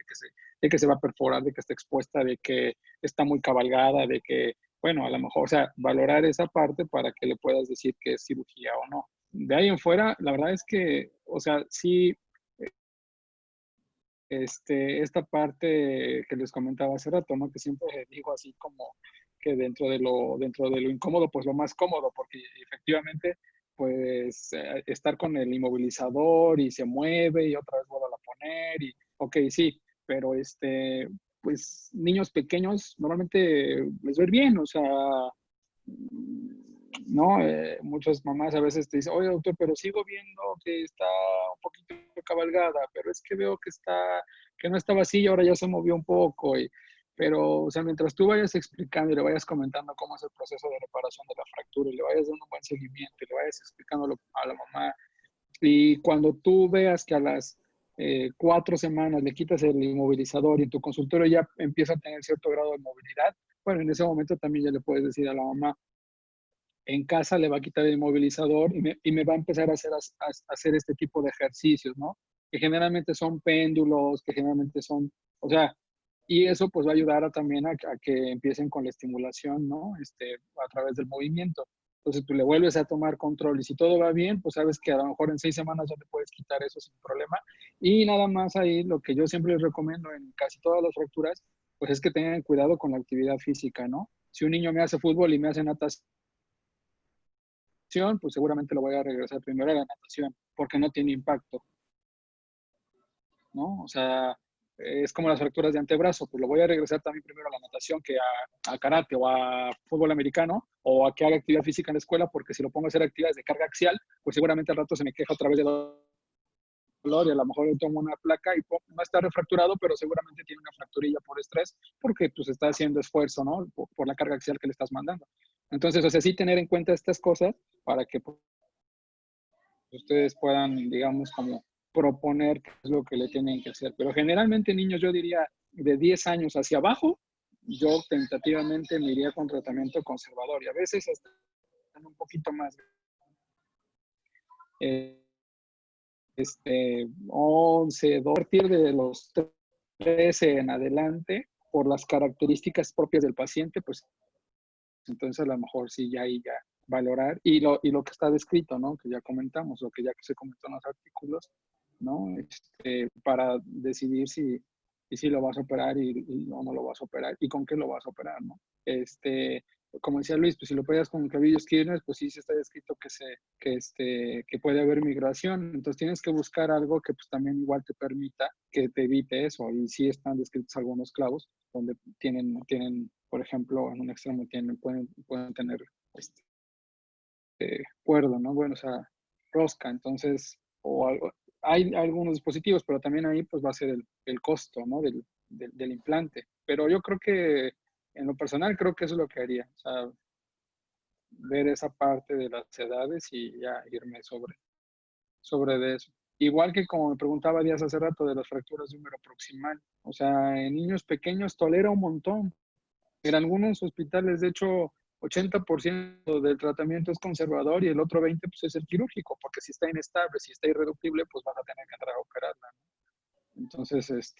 Speaker 8: de que se va a perforar, de que está expuesta, de que está muy cabalgada, de que, bueno, a lo mejor, o sea, valorar esa parte para que le puedas decir que es cirugía o no. De ahí en fuera, la verdad es que, o sea, sí, esta parte que les comentaba hace rato, ¿no? Que siempre digo así como que dentro de lo incómodo, pues lo más cómodo, porque efectivamente, pues estar con el inmovilizador y se mueve y otra vez vuelvo a poner y, ok, sí, pero pues niños pequeños normalmente les va a ir bien, o sea, ¿no? Muchas mamás a veces te dicen, oye doctor, pero sigo viendo que está un poquito cabalgada, pero es que veo que no estaba así y ahora ya se movió un poco. Pero, o sea, mientras tú vayas explicando y le vayas comentando cómo es el proceso de reparación de la fractura y le vayas dando un buen seguimiento y le vayas explicándolo a la mamá, y cuando tú veas que a las 4 semanas le quitas el inmovilizador y en tu consultorio ya empieza a tener cierto grado de movilidad, bueno, en ese momento también ya le puedes decir a la mamá, en casa le va a quitar el inmovilizador y me va a empezar a hacer este tipo de ejercicios, ¿no? Que generalmente son péndulos, que generalmente son, o sea, y eso pues va a ayudar también a que empiecen con la estimulación, ¿no? A través del movimiento. Entonces tú le vuelves a tomar control y si todo va bien, pues sabes que a lo mejor en 6 semanas ya te puedes quitar eso sin problema. Y nada más ahí lo que yo siempre les recomiendo en casi todas las fracturas, pues es que tengan cuidado con la actividad física, ¿no? Si un niño me hace fútbol y me hace natación, pues seguramente lo voy a regresar primero a la natación, porque no tiene impacto, ¿no? O sea, es como las fracturas de antebrazo, pues lo voy a regresar también primero a la natación que a karate o a fútbol americano o a que haga actividad física en la escuela, porque si lo pongo a hacer actividades de carga axial, pues seguramente al rato se me queja otra vez de dolor y a lo mejor yo tomo una placa y no está refracturado, pero seguramente tiene una fracturilla por estrés, porque pues está haciendo esfuerzo, ¿no? Por la carga axial que le estás mandando. Entonces, o sea, sí tener en cuenta estas cosas para que pues, ustedes puedan, digamos, como proponer qué es lo que le tienen que hacer. Pero generalmente niños, yo diría, de 10 años hacia abajo, yo tentativamente me iría con tratamiento conservador y a veces hasta un poquito más. 11, 12, a partir de los 13 en adelante, por las características propias del paciente, pues entonces a lo mejor sí ya ahí ya valorar y lo que está descrito, ¿no? Que ya comentamos, lo que ya se comentó en los artículos, ¿no? Para decidir si lo vas a operar y no lo vas a operar y con qué lo vas a operar, ¿no? Como decía Luis, pues si lo pegas con clavillo Skinner, pues sí se está descrito que puede haber migración, entonces tienes que buscar algo que pues también igual te permita que te evite eso, y sí están descritos algunos clavos donde tienen, por ejemplo, en un extremo pueden tener cuerdo, ¿no? Bueno, o sea, rosca, entonces, o algo, hay algunos dispositivos, pero también ahí pues va a ser el costo, ¿no? Del implante. Pero yo creo que, en lo personal, creo que eso es lo que haría, o sea, ver esa parte de las edades y ya irme sobre de eso. Igual que como me preguntaba Díaz hace rato de las fracturas de húmero proximal, o sea, en niños pequeños tolera un montón. En algunos hospitales, de hecho, 80% del tratamiento es conservador y el otro 20% pues, es el quirúrgico, porque si está inestable, si está irreductible, pues vas a tener que entrar a operarla, ¿no? Entonces,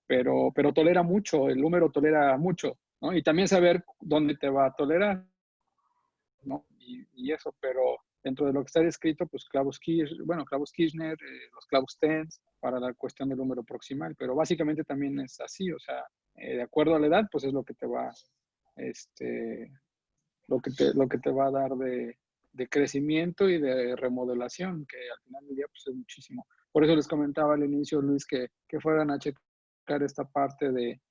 Speaker 8: pero tolera mucho, el húmero tolera mucho, ¿no? Y también saber dónde te va a tolerar, ¿no? Y eso, pero dentro de lo que está descrito, pues clavos Kirchner, los clavos TENS para la cuestión del húmero proximal, pero básicamente también es así, o sea, de acuerdo a la edad, pues es lo que te va lo que te va a dar de crecimiento y de remodelación, que al final del día pues, es muchísimo. Por eso les comentaba al inicio, Luis, que fueran a checar esta parte de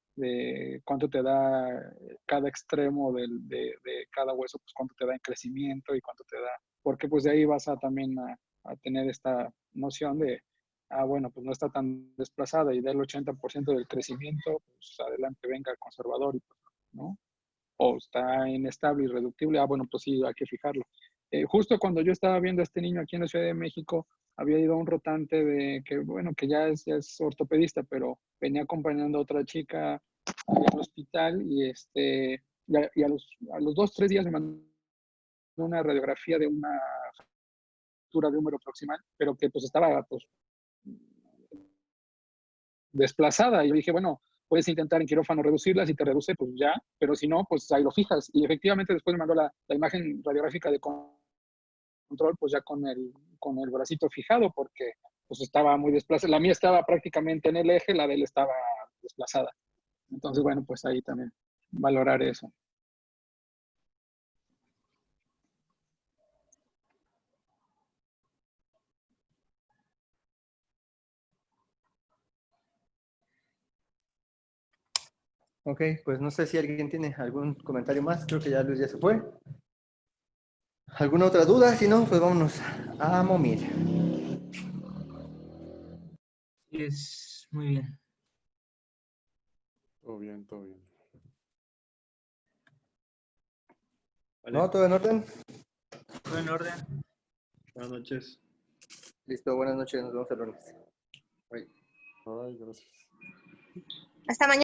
Speaker 8: cuánto te da cada extremo de cada hueso, pues cuánto te da en crecimiento y cuánto te da, porque pues de ahí vas a también a tener esta noción de, bueno, pues no está tan desplazada y del 80% del crecimiento, pues adelante venga conservador, y pues, ¿no? O está inestable, irreductible, bueno, pues sí, hay que fijarlo. Justo cuando yo estaba viendo a este niño aquí en la Ciudad de México, había ido a un rotante de que, bueno, que ya es ortopedista, pero venía acompañando a otra chica al hospital y a los 2, 3 días me mandó una radiografía de una fractura de húmero proximal, pero que pues estaba pues desplazada. Y yo dije, bueno, puedes intentar en quirófano reducirla, si te reduce, pues ya, pero si no, pues ahí lo fijas. Y efectivamente después me mandó la imagen radiográfica de control, pues ya con el bracito fijado, porque pues estaba muy desplazada. La mía estaba prácticamente en el eje, la de él estaba desplazada. Entonces, bueno, pues ahí también valorar eso.
Speaker 5: Ok, pues no sé si alguien tiene algún comentario más. Creo que ya Luis ya se fue. ¿Alguna otra duda? Si no, pues vámonos a Momir.
Speaker 10: Es muy bien.
Speaker 4: Todo bien, todo bien.
Speaker 5: ¿No? ¿Todo en orden?
Speaker 10: ¿Todo en orden?
Speaker 2: Buenas noches.
Speaker 5: Listo, buenas noches. Nos vemos el lunes. Bye.
Speaker 4: Ay, gracias.
Speaker 11: Hasta mañana.